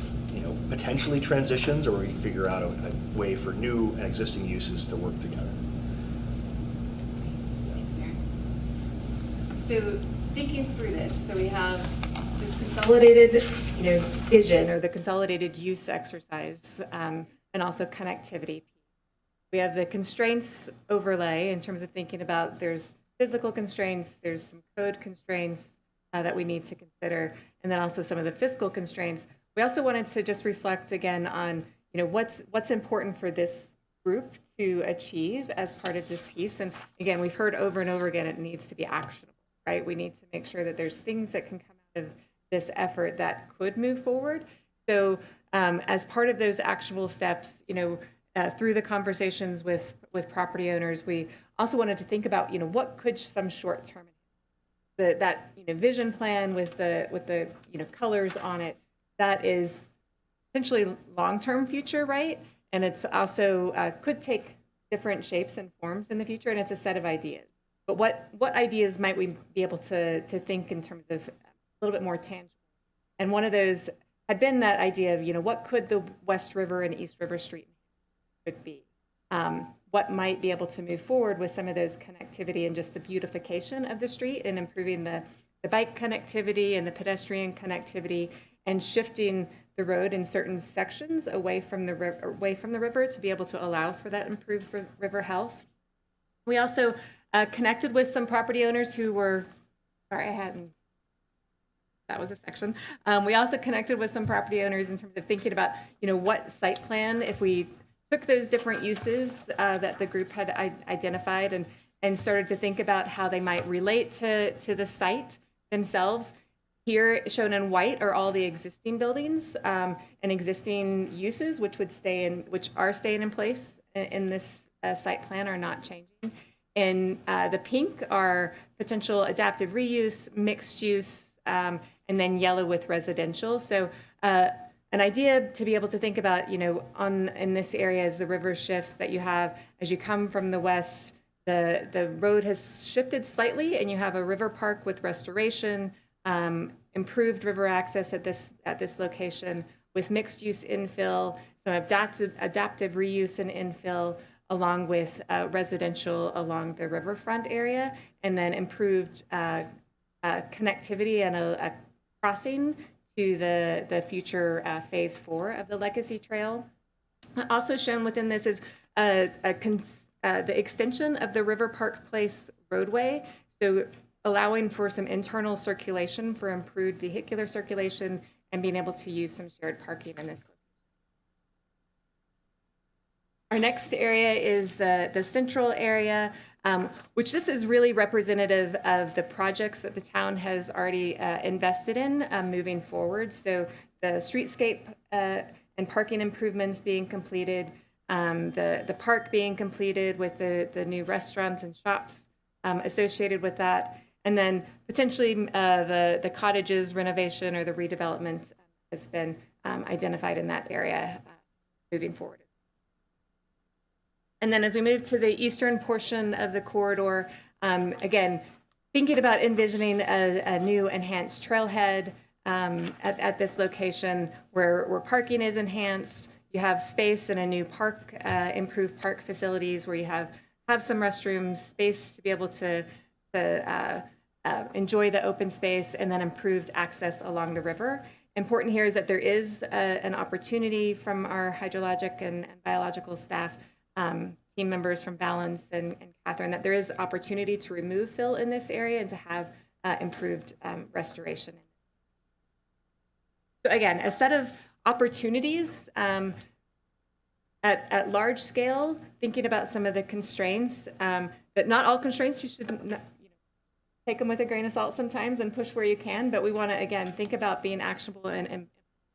Speaker 10: potentially transitions, or we figure out a way for new and existing uses to work together.
Speaker 11: Thanks, Aaron. So thinking through this, so we have this consolidated, vision, or the consolidated use exercise, and also connectivity. We have the constraints overlay in terms of thinking about there's physical constraints, there's some code constraints that we need to consider, and then also some of the fiscal constraints. We also wanted to just reflect again on, what's important for this group to achieve as part of this piece. And again, we've heard over and over again, it needs to be actionable, right? We need to make sure that there's things that can come out of this effort that could move forward. So as part of those actionable steps, through the conversations with property owners, we also wanted to think about, what could some short-term, that vision plan with the colors on it, that is potentially long-term future, right? And it's also could take different shapes and forms in the future, and it's a set of ideas. But what ideas might we be able to think in terms of a little bit more tangible? And one of those had been that idea of, what could the West River and East River Street could be? What might be able to move forward with some of those connectivity and just the beautification of the street and improving the bike connectivity and the pedestrian connectivity, and shifting the road in certain sections away from the river to be able to allow for that improved river health. We also connected with some property owners who were, that was a section. We also connected with some property owners in terms of thinking about, what site plan, if we took those different uses that the group had identified and started to think about how they might relate to the site themselves. Here, shown in white, are all the existing buildings and existing uses, which are staying in place in this site plan, are not changing. And the pink are potential adaptive reuse, mixed use, and then yellow with residential. So an idea to be able to think about, in this area as the river shifts, that you have, as you come from the west, the road has shifted slightly, and you have a river park with restoration, improved river access at this location with mixed use infill, some adaptive reuse and infill, along with residential along the riverfront area, and then improved connectivity and a crossing to the future phase 4 of the Legacy Trail. Also shown within this is the extension of the River Park Place roadway. So allowing for some internal circulation for improved vehicular circulation and being able to use some shared parking in this. Our next area is the central area, which this is really representative of the projects that the town has already invested in moving forward. So the streetscape and parking improvements being completed, the park being completed with the new restaurants and shops associated with that, and then potentially the cottages renovation or the redevelopment has been identified in that area moving forward. And then as we move to the eastern portion of the corridor, again, thinking about envisioning a new enhanced trailhead at this location where parking is enhanced, you have space in a new park, improved park facilities where you have some restrooms, space to be able to enjoy the open space, and then improved access along the river. Important here is that there is an opportunity from our hydrologic and biological staff, team members from Balance and Catherine, that there is opportunity to remove fill in this area and to have improved restoration. So again, a set of opportunities at large scale, thinking about some of the constraints, but not all constraints. You should take them with a grain of salt sometimes and push where you can, but we want to, again, think about being actionable and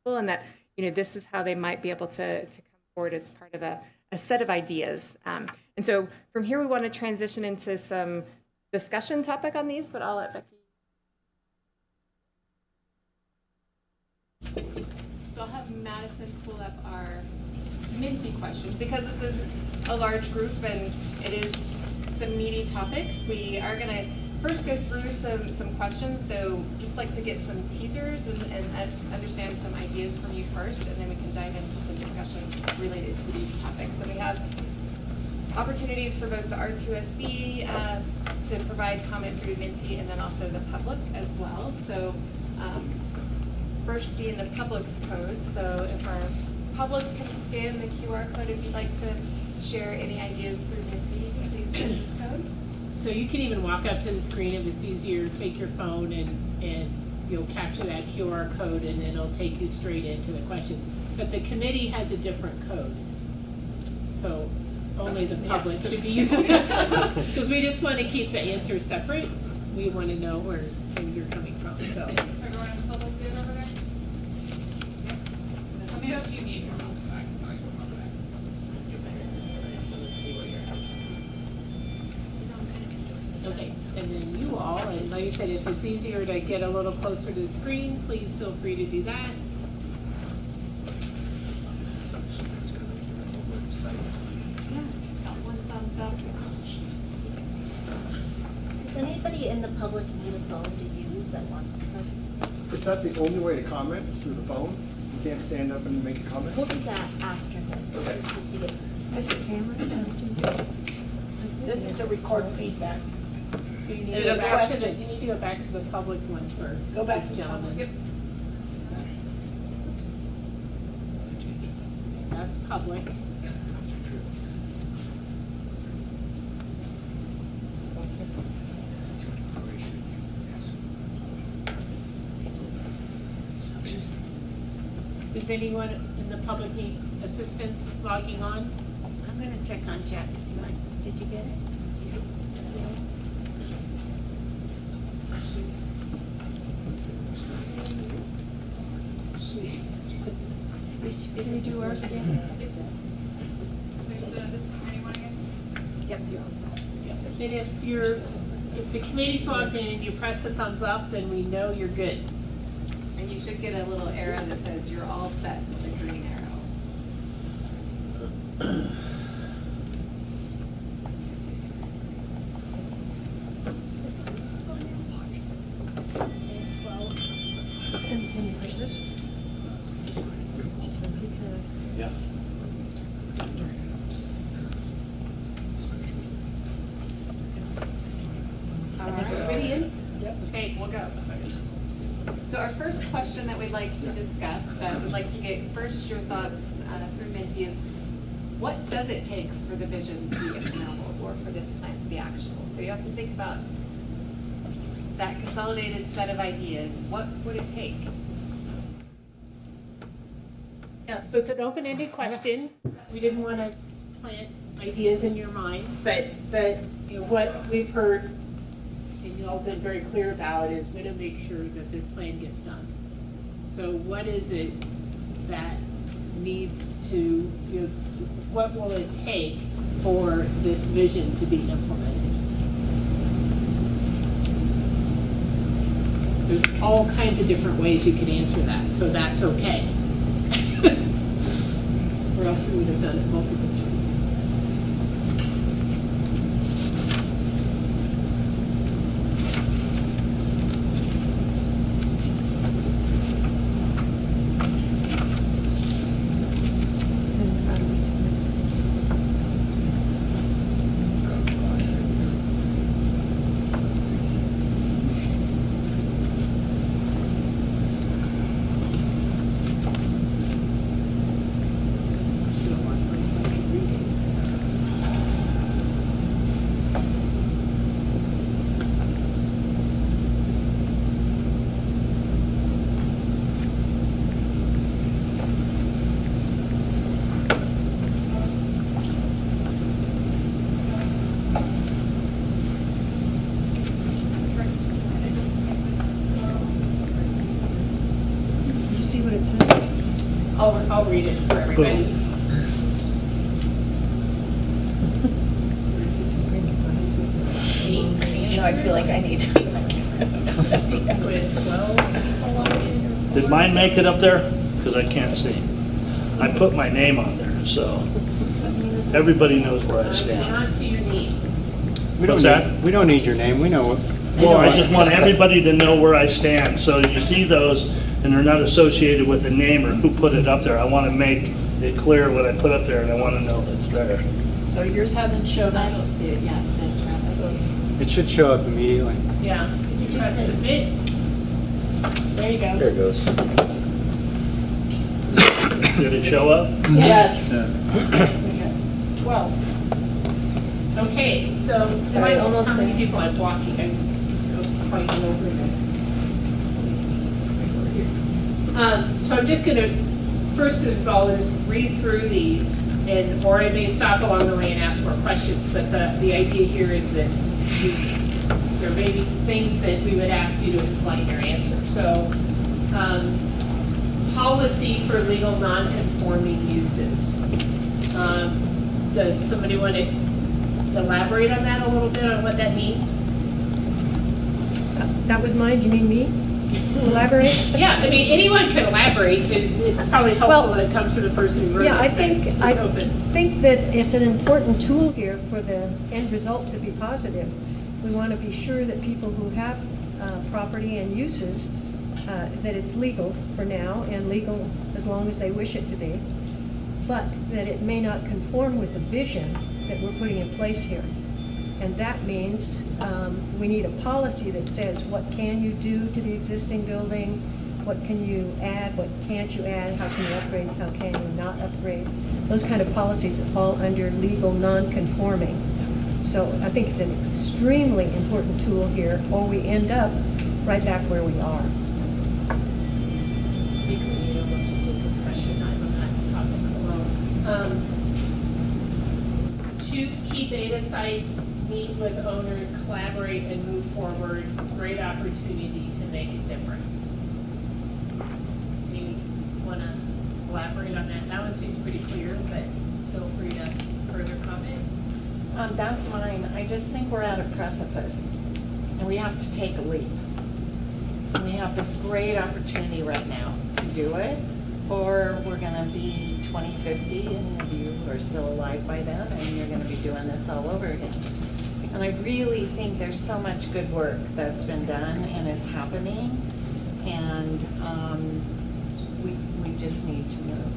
Speaker 11: that, this is how they might be able to come forward as part of a set of ideas. And so from here, we want to transition into some discussion topic on these, but I'll let Becky. So I'll have Madison pull up our Minty questions, because this is a large group and it is some meaty topics. We are going to first go through some questions, so just like to get some teasers and understand some ideas from you first, and then we can dive into some discussion related to these topics. And we have opportunities for both the R2SC to provide comment through Minty, and then also the public as well. So first seeing the public's code. So if our public can scan the QR code, if you'd like to share any ideas through Minty, please use this code.
Speaker 12: So you can even walk up to the screen if it's easier, take your phone and you'll capture that QR code and then it'll take you straight into the questions. But the committee has a different code. So only the public should be using this one. Because we just want to keep the answers separate. We want to know where things are coming from, so.
Speaker 11: Everyone in the public good over there? Yes. Let me know if you need.
Speaker 12: Okay, and then you all, and like I said, if it's easier to get a little closer to the screen, please feel free to do that.
Speaker 11: Got one thumbs up.
Speaker 5: Does anybody in the public need a phone to use that wants to participate?
Speaker 13: Is that the only way to comment, is through the phone? You can't stand up and make a comment?
Speaker 5: We'll do that after this, just to get some.
Speaker 9: This is to record feedback.
Speaker 12: So you need
Speaker 9: And
Speaker 12: to go
Speaker 9: the
Speaker 12: back to the,
Speaker 9: questions.
Speaker 12: you need to go back to the public one for
Speaker 9: Go back to
Speaker 12: this
Speaker 9: the
Speaker 12: gentleman.
Speaker 11: Yep.
Speaker 12: That's public. Does anyone in the public need assistance logging on?
Speaker 9: I'm gonna check on Jackie's mic. Did you get it? Did we do our scan?
Speaker 11: There's this committee one again?
Speaker 9: Yep, you're all set.
Speaker 12: And if the committee's logged in and you press the thumbs up, then we know you're good.
Speaker 11: And you should get a little arrow that says you're all set with a green arrow.
Speaker 9: Can you push this?
Speaker 8: Yeah.
Speaker 11: All right, everybody in?
Speaker 9: Yep.
Speaker 11: Okay, we'll go. So our first question that we'd like to discuss, but we'd like to get first your thoughts through Minty is, what does it take for the vision to be implementable or for this plan to be actionable? So you have to think about that consolidated set of ideas. What would it take?
Speaker 12: Yeah, so it's an open-ended question. We didn't want to plant ideas in your mind, but you know, what we've heard, and you all been very clear about, is we're going to make sure that this plan gets done. So what is it that needs to, you know, what will it take for this vision to be implemented? There's all kinds of different ways you could answer that, so that's okay. Or else we would have done it multiple choice. I'll read it for everybody.
Speaker 4: No, I feel like I need.
Speaker 8: Did mine make it up there? Because I can't see. I put my name on there, so everybody knows where I stand.
Speaker 12: Not to your name.
Speaker 8: What's that?
Speaker 6: We don't need your name, we know.
Speaker 8: Well, I just want everybody to know where I stand, so you see those, and they're not associated with a name or who put it up there. I want to make it clear what I put up there, and I want to know if it's there.
Speaker 9: So yours hasn't showed up?
Speaker 11: I don't see it yet, then, Travis.
Speaker 6: It should show up immediately.
Speaker 12: Yeah. Did you press submit? There you go.
Speaker 10: There it goes.
Speaker 8: Did it show up?
Speaker 12: Yes. 12. Okay, so
Speaker 4: Sorry, almost
Speaker 12: how many
Speaker 4: there.
Speaker 12: people I'm walking? I'm fighting over them. So I'm just going to, first of all, is read through these, or I may stop along the way and ask more questions, but the idea here is that there may be things that we would ask you to explain your answer. So, policy for legal non-conforming uses. Does somebody want to elaborate on that a little bit, on what that means?
Speaker 14: That was mine, you mean me? Elaborate?
Speaker 12: Yeah, I mean, anyone can elaborate. It's probably helpful that it comes from the person who wrote it.
Speaker 14: Yeah, I
Speaker 12: but
Speaker 14: think,
Speaker 12: it's
Speaker 14: I
Speaker 12: open.
Speaker 14: think that it's an important tool here for the end result to be positive. We want to be sure that people who have property and uses, that it's legal for now and legal as long as they wish it to be, but that it may not conform with the vision that we're putting in place here. And that means we need a policy that says what can you do to the existing building, what can you add, what can't you add, how can you upgrade, how can you not upgrade. Those kind of policies that fall under legal non-conforming. So I think it's an extremely important tool here, or we end up right back where we are.
Speaker 12: We could need almost a discussion on that topic alone. Choose key data sites, meet with owners, collaborate, and move forward. Great opportunity to make a difference. You want to elaborate on that? That one seems pretty clear, but feel free to further comment.
Speaker 9: That's fine. I just think we're at a precipice and we have to take a leap. And we have this great opportunity right now to do it, or we're gonna be 2050 and you are still alive by then and you're gonna be doing this all over again. And I really think there's so much good work that's been done and is happening, and we just need to move.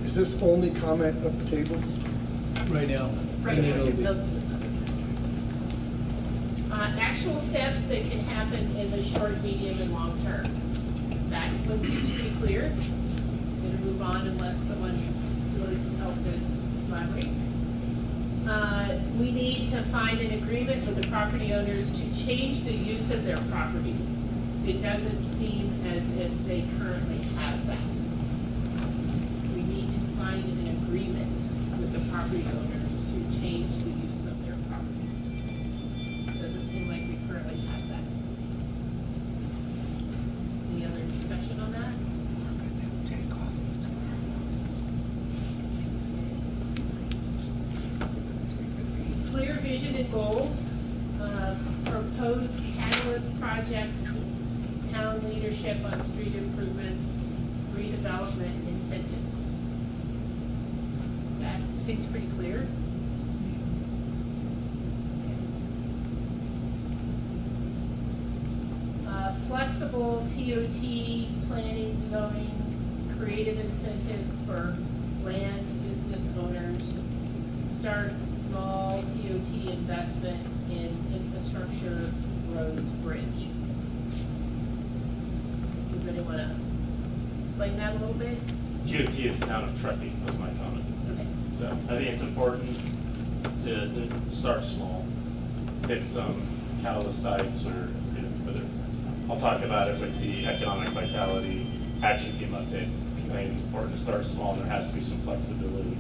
Speaker 13: Is this only comment up the tables?
Speaker 12: Right now. Actual steps that can happen in the short, medium, and long term. That one seems pretty clear. going to move on unless someone really helps to elaborate. We need to find an agreement with the property owners to change the use of their properties. It doesn't seem as if they currently have that. We need to find an agreement with the property owners to change the use of their properties. Doesn't seem like we currently have that. Any other discussion on that? Clear vision and goals, proposed catalyst projects, town leadership on street improvements, redevelopment incentives. That seems pretty clear. Flexible TOT, planning, zoning, creative incentives for land business owners, start small TOT investment in infrastructure, roads, bridge. Anybody want to explain that a little bit?
Speaker 15: TOT is town of Truckee, was my comment.
Speaker 12: Okay.
Speaker 15: So I think it's important to start small, pick some catalyst sites or, you know, whether, I'll talk about it with the economic vitality action team update. I think it's important to start small and there has to be some flexibility.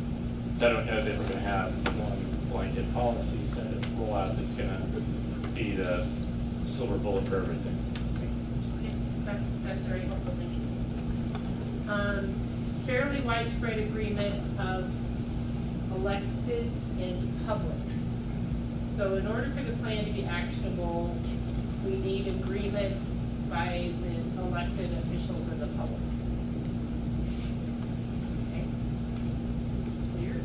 Speaker 15: So I don't know that we're going to have one blanket policy set rollout that's going to be the silver bullet for everything.
Speaker 12: Okay, that's very helpful, thank you. Fairly widespread agreement of electeds and public. So in order for the plan to be actionable, we need agreement by the elected officials and the public. Okay. Clear?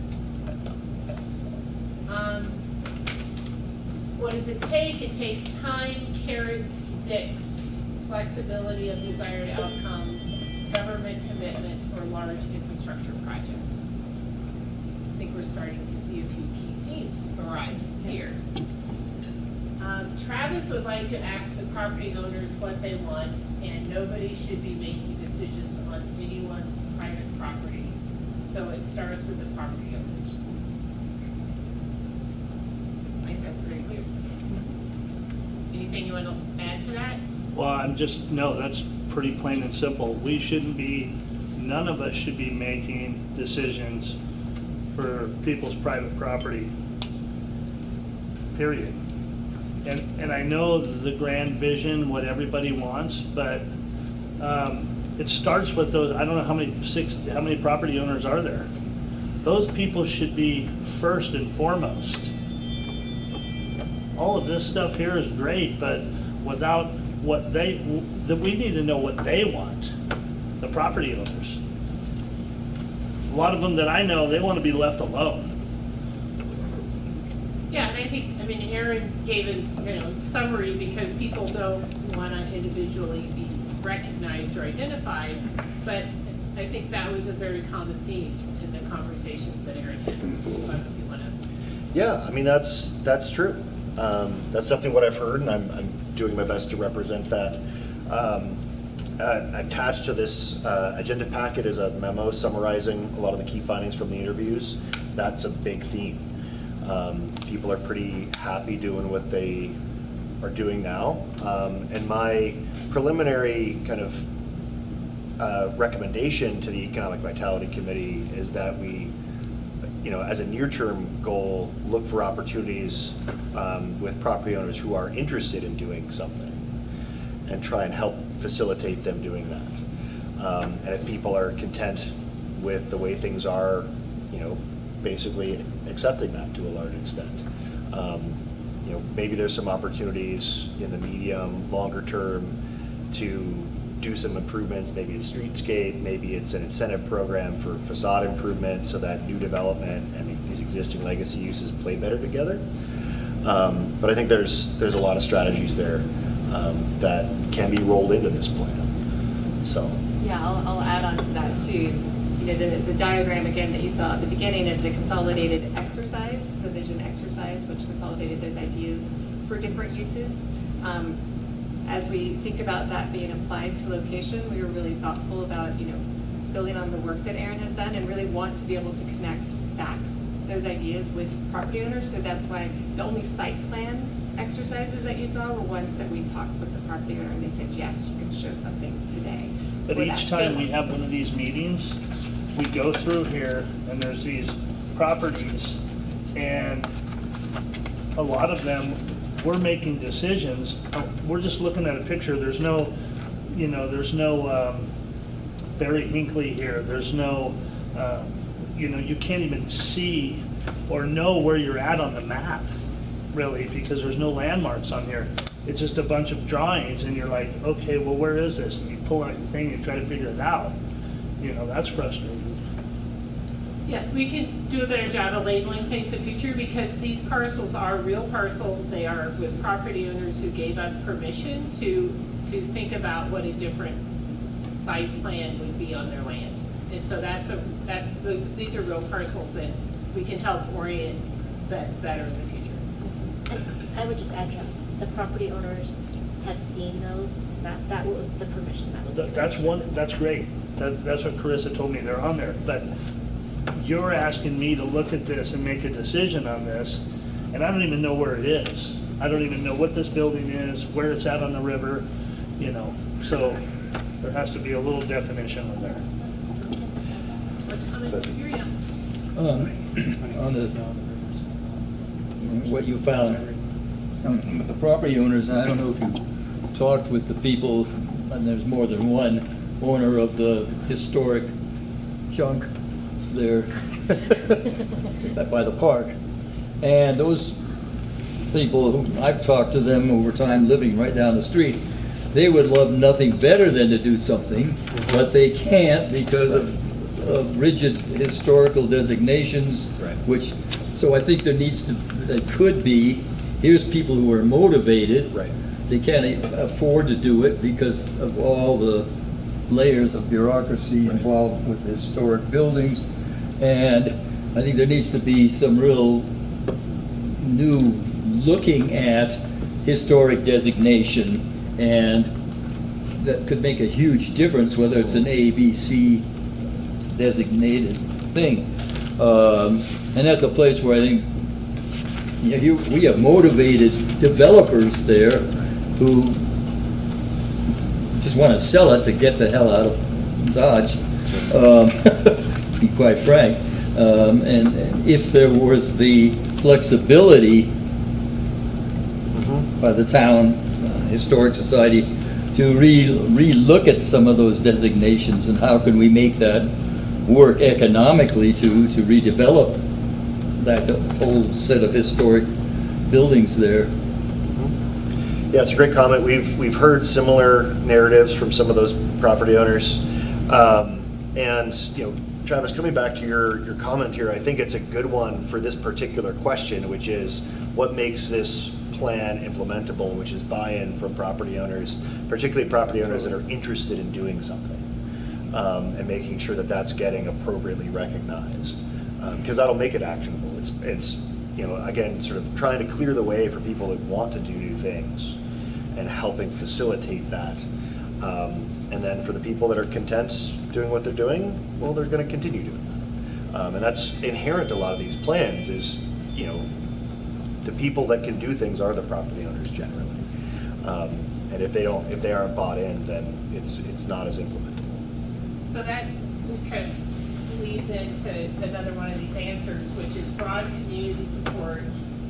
Speaker 12: What does it take? It takes time, carrots, sticks, flexibility of desired outcome, government commitment for large infrastructure projects. I think we're starting to see a few key themes arise here. Travis would like to ask the property owners what they want, and nobody should be making decisions on anyone's private property. So it starts with the property owners. I think that's very clear. Anything you want to add to that?
Speaker 8: Well, no, that's pretty plain and simple. We shouldn't be, none of us should be making decisions for people's private property, period. And I know the grand vision, what everybody wants, but it starts with those, I don't know how many property owners are there? Those people should be first and foremost. All of this stuff here is great, but without what we need to know what they want, the property owners. A lot of them that I know, they want to be left alone.
Speaker 12: Yeah, and I think, Aaron gave a summary because people don't want to individually be recognized or identified, but I think that was a very common theme in the conversations that Aaron had. So I don't know if you want to.
Speaker 10: Yeah, that's true. That's definitely what I've heard, and I'm doing my best to represent that. Attached to this agenda packet is a memo summarizing a lot of the key findings from the interviews. That's a big theme. People are pretty happy doing what they are doing now. And my preliminary kind of recommendation to the Economic Vitality Committee is that we, as a near-term goal, look for opportunities with property owners who are interested in doing something and try and help facilitate them doing that. And if people are content with the way things are, basically accepting that to a large extent. Maybe there's some opportunities in the medium, longer term to do some improvements. Maybe it's streetscape, maybe it's an incentive program for facade improvement so that new development and these existing legacy uses play better together. But I think there's a lot of strategies there that can be rolled into this plan. So.
Speaker 11: Yeah, I'll add on to that too. The diagram again that you saw at the beginning of the consolidated exercise, the vision exercise, which consolidated those ideas for different uses. As we think about that being applied to location, we were really thoughtful about, building on the work that Erin has done and really want to be able to connect back those ideas with property owners. So that's why the only site plan exercises that you saw were ones that we talked with the property owner and they said, yes, you can show something today.
Speaker 8: But
Speaker 11: for
Speaker 8: each
Speaker 11: that.
Speaker 8: time
Speaker 11: So-
Speaker 8: we have one of these meetings, we go through here and there's these properties and a lot of them, we're making decisions. We're just looking at a picture. There's no, Barry Hinckley here. There's no, you can't even see or know where you're at on the map, really, because there's no landmarks on here. It's just a bunch of drawings and you're like, okay, well, where is this? And you pull out your thing and you try to figure it out. That's frustrating.
Speaker 12: Yeah, we can do a better job of labeling things in the future because these parcels are real parcels. They are with property owners who gave us permission to think about what a different site plan would be on their land. And so these are real parcels and we can help orient that better in the future.
Speaker 5: And I would just add, Travis, the property owners have seen those. That was the permission that was given.
Speaker 8: That's great. That's what Carissa told me. They're on there. But you're asking me to look at this and make a decision on this, and I don't even know where it is. I don't even know what this building is, where it's at on the river, so there has to be a little definition in there.
Speaker 16: On what you found with the property owners, I don't know if you talked with the people, and there's more than one owner of the historic junk there by the park. And those people, I've talked to them over time living right down the street, they would love nothing better than to do something, but they can't because of rigid historical designations, which, so I think there could be, here's people who are motivated.
Speaker 10: Right.
Speaker 16: They can't afford to do it because of all the layers of bureaucracy involved with historic buildings. And I think there needs to be some real new looking at historic designation, and that could make a huge difference whether it's an A, B, C designated thing. And that's a place where I think we have motivated developers there who just want to sell it to get the hell out of Dodge, to be quite frank. And if there was the flexibility by the town historic society to re-look at some of those designations and how can we make that work economically to redevelop that whole set of historic buildings there.
Speaker 10: Yeah, it's a great comment. We've heard similar narratives from some of those property owners. And Travis, coming back to your comment here, I think it's a good one for this particular question, which is what makes this plan implementable, which is buy-in from property owners, particularly property owners that are interested in doing something, and making sure that that's getting appropriately recognized, because that'll make it actionable. It's again, sort of trying to clear the way for people that want to do new things and helping facilitate that. And then for the people that are content doing what they're doing, well, they're going to continue doing that. And that's inherent to a lot of these plans is, the people that can do things are the property owners generally. And if they aren't bought in, then it's not as implementable.
Speaker 12: So that kind of leads into another one of these answers, which is broad community support,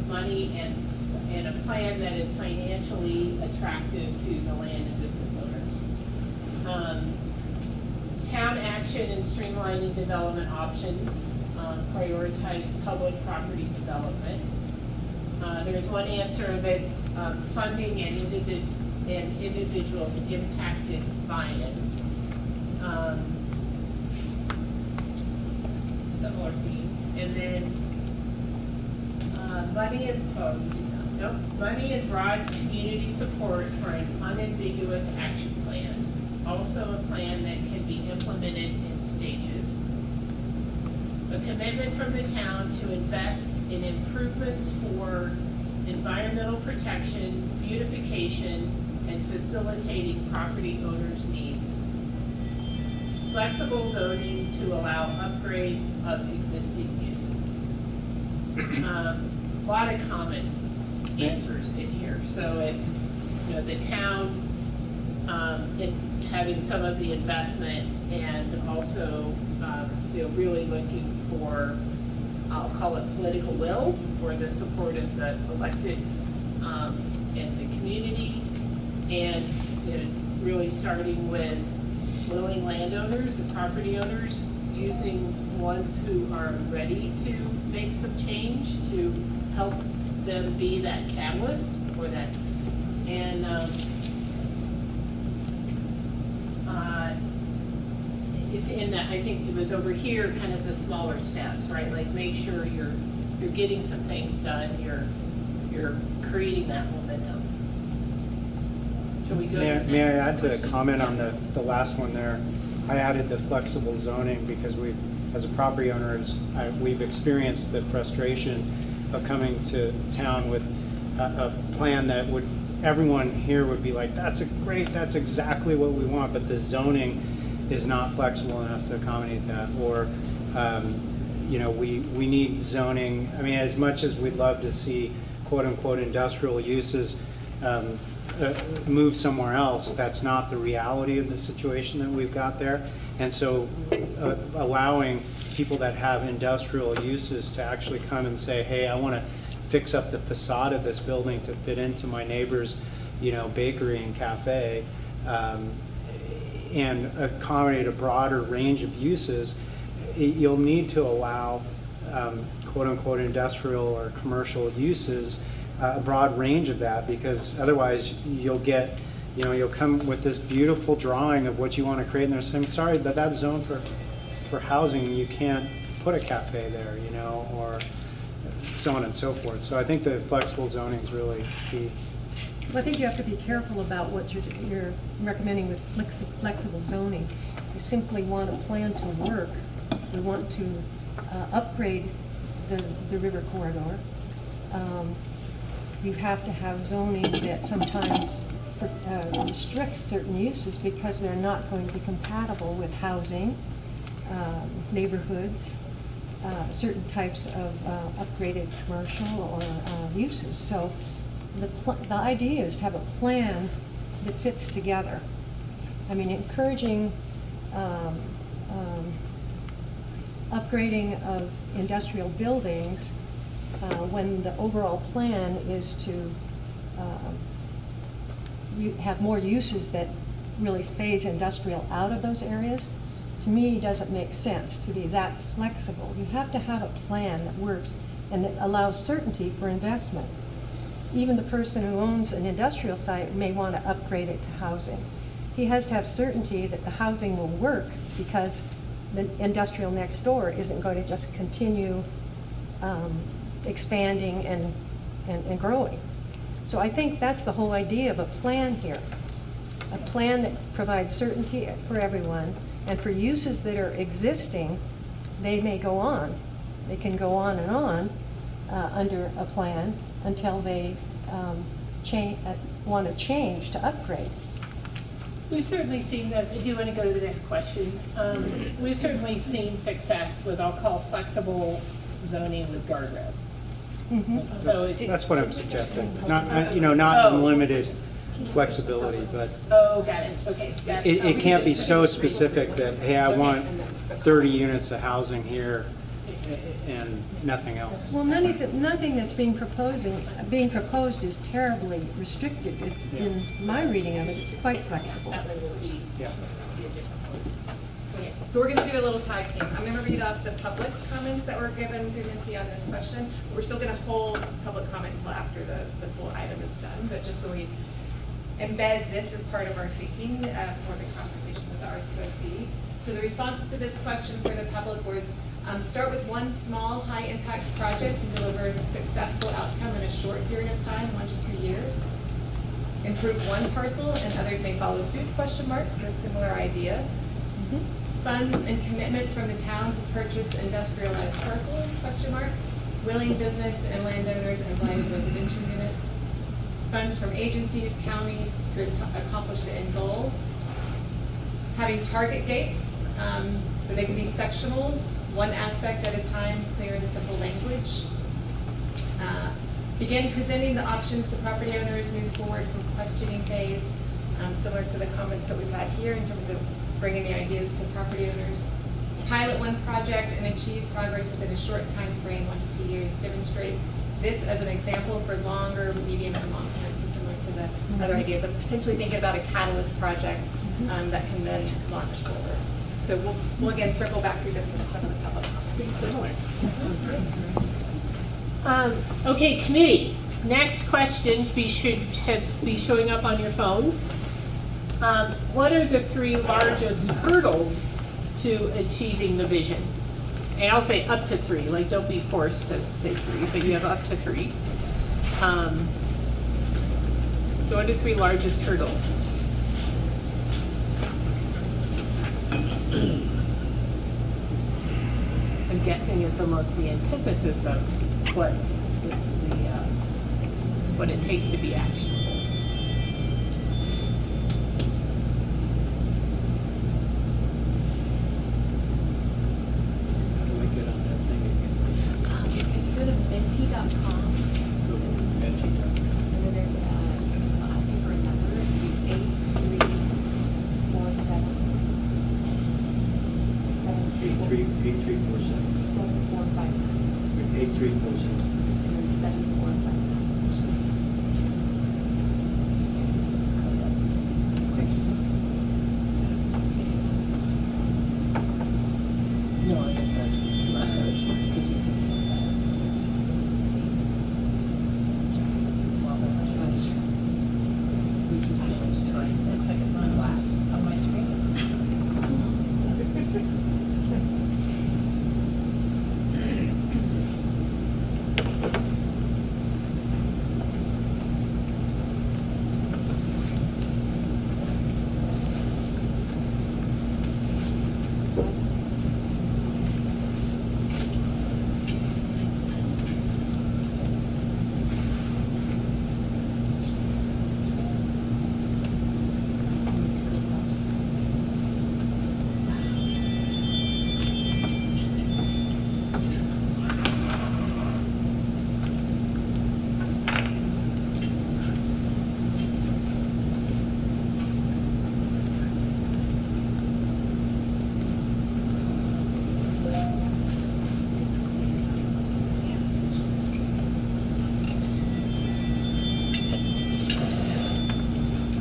Speaker 12: money, and a plan that is financially attractive to the land and business owners. Town action in streamlining development options, prioritize public property development. There's one answer that's funding and individuals impacted buy-in. Similar theme. And then money and broad community support for an unambiguous action plan. Also a plan that can be implemented in stages. A commitment from the town to invest in improvements for environmental protection, beautification, and facilitating property owners' needs. flexible zoning to allow upgrades of existing uses. A lot of common answers in here, so it's, you know, the town, in having some of the investment and also, you know, really looking for, I'll call it political will, or the support of the electeds, and the community, and, you know, really starting with willing landowners and property owners, using ones who are ready to make some change to help them be that catalyst for that. And, it's in that, I think it was over here, kind of the smaller steps, right? Like make sure you're getting some things done, you're creating that momentum. Shall we go to the next
Speaker 6: May I add to the
Speaker 12: question?
Speaker 6: comment on the last one there? I added the flexible zoning because we, as a property owners, we've experienced the frustration of coming to town with a plan that would, everyone here would be like, that's exactly what we want, but the zoning is not flexible enough to accommodate that. Or, you know, we need zoning. I mean, as much as we'd love to see quote unquote industrial uses move somewhere else, that's not the reality of the situation that we've got there. And so allowing people that have industrial uses to actually come and say, hey, I want to fix up the facade of this building to fit into my neighbor's, you know, bakery and cafe, and accommodate a broader range of uses, you'll need to allow quote unquote industrial or commercial uses, a broad range of that, because otherwise you'll get, you know, you'll come with this beautiful drawing of what you want to create and they're saying, sorry, but that's zoned for housing, you can't put a cafe there, you know, or so on and so forth. So I think the flexible zoning is really key.
Speaker 14: Well, I think you have to be careful about what you're recommending with flexible zoning. You simply want a plan to work. We want to upgrade the river corridor. You have to have zoning that sometimes restricts certain uses because they're not going to be compatible with housing, neighborhoods, certain types of upgraded commercial or uses. So the idea is to have a plan that fits together. I mean, encouraging upgrading of industrial buildings when the overall plan is to have more uses that really phase industrial out of those areas, to me doesn't make sense to be that flexible. You have to have a plan that works and that allows certainty for investment. Even the person who owns an industrial site may want to upgrade it to housing. He has to have certainty that the housing will work because the industrial next door isn't going to just continue expanding and growing. So I think that's the whole idea of a plan here. A plan that provides certainty for everyone, and for uses that are existing, they may go on. They can go on and on under a plan until they want to change to upgrade.
Speaker 12: We've certainly seen that. I do want to go to the next question. We've certainly seen success with, I'll call, flexible zoning with guardrails.
Speaker 14: Mm-hmm.
Speaker 12: So
Speaker 6: That's what I'm suggesting. Not, you know, not unlimited flexibility, but
Speaker 12: oh, got it. Okay.
Speaker 6: it can't be so specific that, hey, I want 30 units of housing here and nothing else.
Speaker 14: Well, nothing that's being proposed is terribly restricted. It's, in my reading of it, it's quite flexible.
Speaker 6: Yeah.
Speaker 11: So we're going to do a little tag team. I'm going to read off the public comments that were given through Nancy on this question. We're still going to hold public comment until after the full item is done, but just so we embed this as part of our thinking for the conversation with the R2SC. So the responses to this question for the public was, start with one small, high-impact project and deliver a successful outcome in a short period of time, 1 to 2 years. Improve one parcel and others may follow suit, question mark, so similar idea. Funds and commitment from the town to purchase industrialized parcels, question mark. Willing business and landowners and blighted residential units. Funds from agencies, counties to accomplish the end goal. Having target dates But they can be sectional, one aspect at a time, clear and simple language. Begin presenting the options to property owners, move forward from questioning phase, similar to the comments that we've had here in terms of bringing the ideas to property owners. Pilot one project and achieve progress within a short time frame, 1 to 2 years. Demonstrate this as an example for longer, medium, and long term, so similar to the other ideas of potentially thinking about a catalyst project that can then launch forward. So we'll again circle back through this with some of the public.
Speaker 12: Pretty similar. Okay, committee. Next question should be showing up on your phone. What are the 3 largest hurdles to achieving the vision? And I'll say up to 3, like don't be forced to say 3, but you have up to 3. So what are the 3 largest hurdles? I'm guessing it's almost the antithesis of what it takes to be actionable.
Speaker 6: How do I get on that thing again?
Speaker 11: If you go to menti.com, and then there's I'll ask you for a number, 8347 7459
Speaker 6: 8347.
Speaker 11: and then 7459.
Speaker 12: No, I think that's
Speaker 1: Looks like it overlaps on my screen.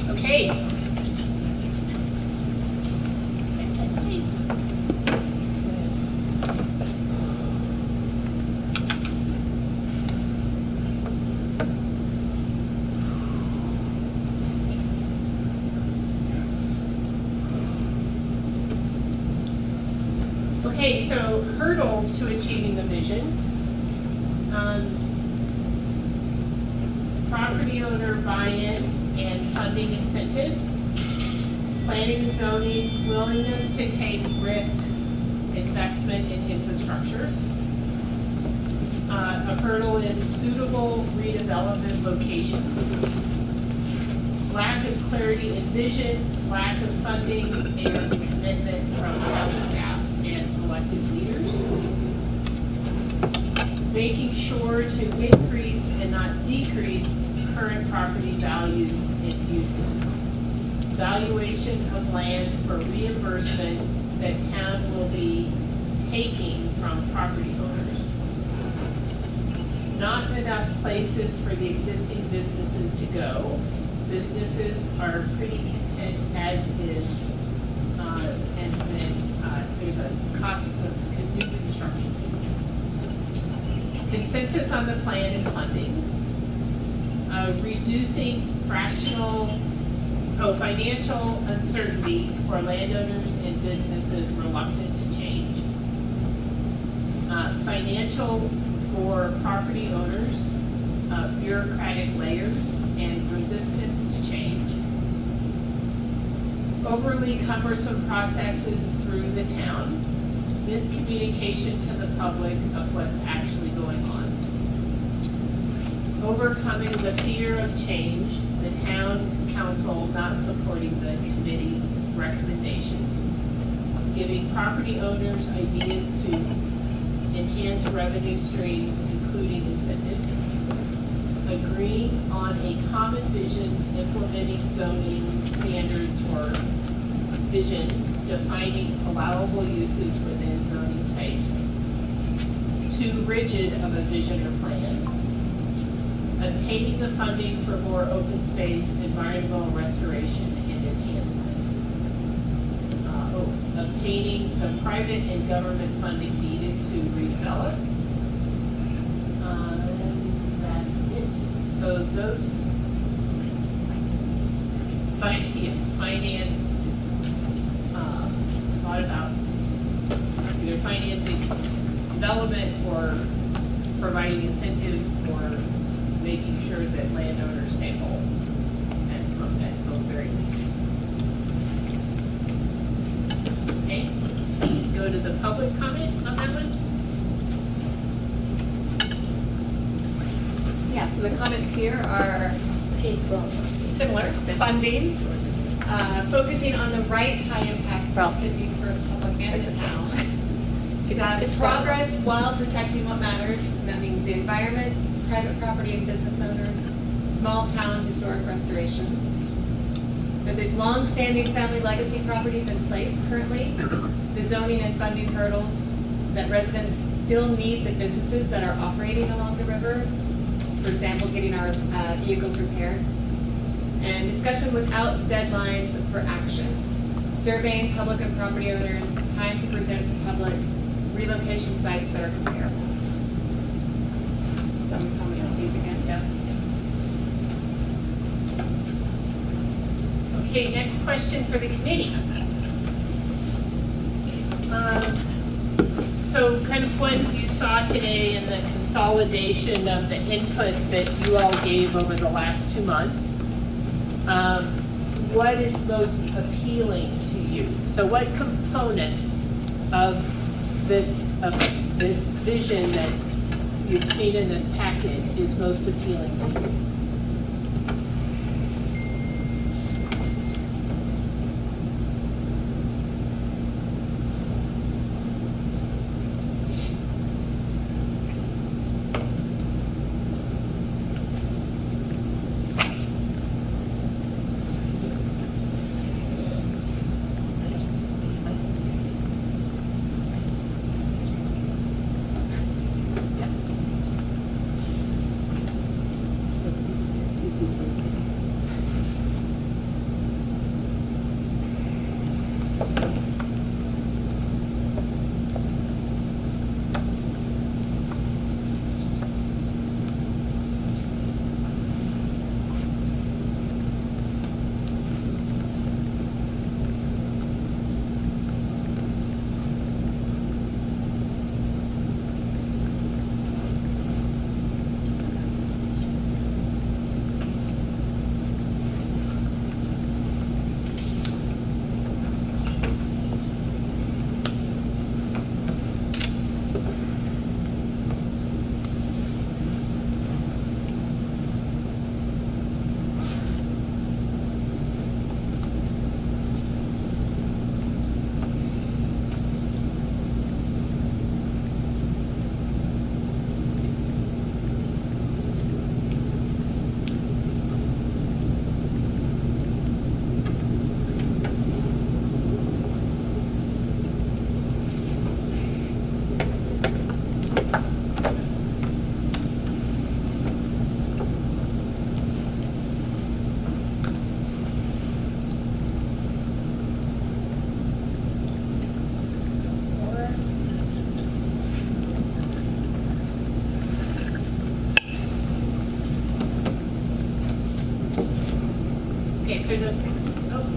Speaker 12: Okay. Okay, so hurdles to achieving the vision. Property owner buy-in and funding incentives, planning and zoning, willingness to take risks, investment in infrastructure. A hurdle is suitable redevelopment locations, lack of clarity in vision, lack of funding, and commitment from county staff and elected leaders. Making sure to increase and not decrease current property values and uses. Valuation of land for reimbursement that town will be taking from property owners. Not enough places for the existing businesses to go. Businesses are pretty content as is, and then there's a cost of new construction. Consensus on the plan and funding. Reducing financial uncertainty for landowners and businesses reluctant to change. Financial for property owners, bureaucratic layers, and resistance to change. Overly cumbersome processes through the town. Miscommunication to the public of what's actually going on. Overcoming the fear of change, the town council not supporting the committee's recommendations. giving property owners ideas to enhance revenue streams, including incentives, agreeing on a common vision, implementing zoning standards for vision, defining allowable uses within zoning types, too rigid of a vision or plan, obtaining the funding for more open space, environmental restoration and enhancement, obtaining the private and government funding needed to redevelop. And that's it. So those finance, thought about either financing development or providing incentives or making sure that landowners stay whole at both very least. Okay, go to the public comment on that one.
Speaker 11: Yeah, so the comments here are similar, funding, focusing on the right high-impact activities for the public and the town. Progress while protecting what matters, and that means the environment, private property and business owners, small town historic restoration. That there's long-standing family legacy properties in place currently, the zoning and funding hurdles, that residents still need the businesses that are operating along the river, for example, getting our vehicles repaired, and discussion without deadlines for actions, surveying public and property owners, time to present to public, relocation sites that are comparable. Some comment on these again?
Speaker 12: Yeah. Okay, next question for the committee. So kind of what you saw today in the consolidation of the input that you all gave over the last 2 months, what is most appealing to you? So what components of this vision that you've seen in this package is most appealing to you?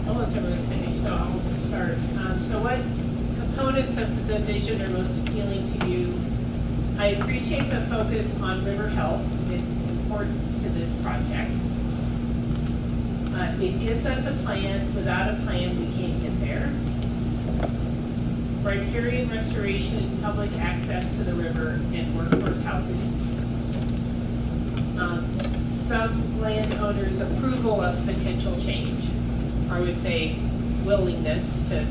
Speaker 12: Almost everyone's finished, so I'll start. So what components of the vision are most appealing to you? I appreciate the focus on river health, its importance to this project. It gives us a plan. Without a plan, we can't get there. Riparian restoration, public access to the river, and workforce housing. Some landowners' approval of potential change, or I would say willingness to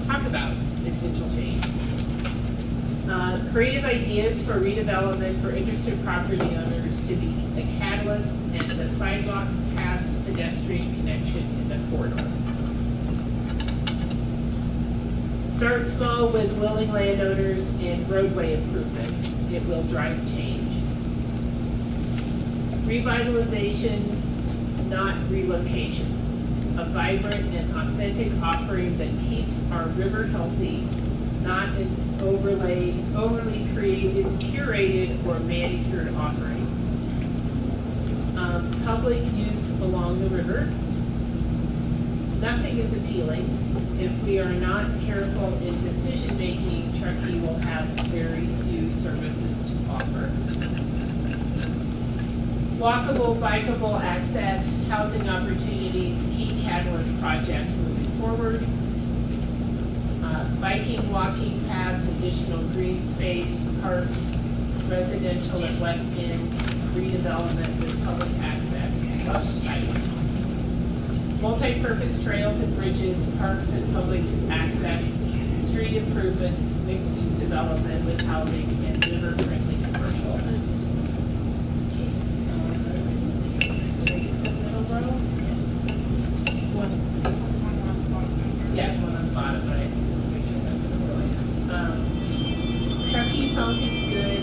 Speaker 12: talk about potential change. Creative ideas for redevelopment for interested property owners to be a catalyst and the sidewalk, paths, pedestrian connection in the corridor. Start small with willing landowners and roadway improvements. It will drive change. Revitalization, not relocation. A vibrant and authentic offering that keeps our river healthy, not an overly curated or manicured offering. Public use along the river. Nothing is appealing. If we are not careful in decision-making, Truckee will have very few services to offer. Walkable, bikeable access, housing opportunities, key catalyst projects moving forward. Biking, walking paths, additional green space, parks, residential at West End, redevelopment with public access, sites. Multi-purpose trails and bridges, parks and public access, street improvements, mixed-use development with housing and river-friendly commercial. Middle row? Yes. Yeah, one on the bottom, but I think this picture doesn't really. Truckee phone is good.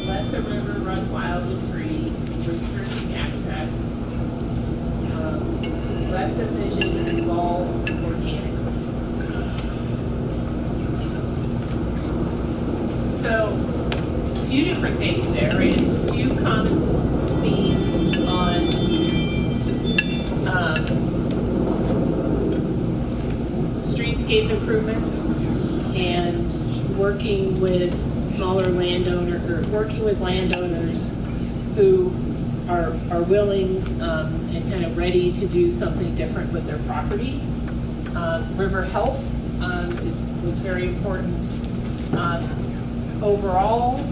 Speaker 12: Let the river run wild and free, restricting access. Let the vision evolve organically. So, a few different things there, right? A few common themes on streetscape improvements and working with smaller working with landowners who are willing and kind of ready to do something different with their property. River health was very important. Overall,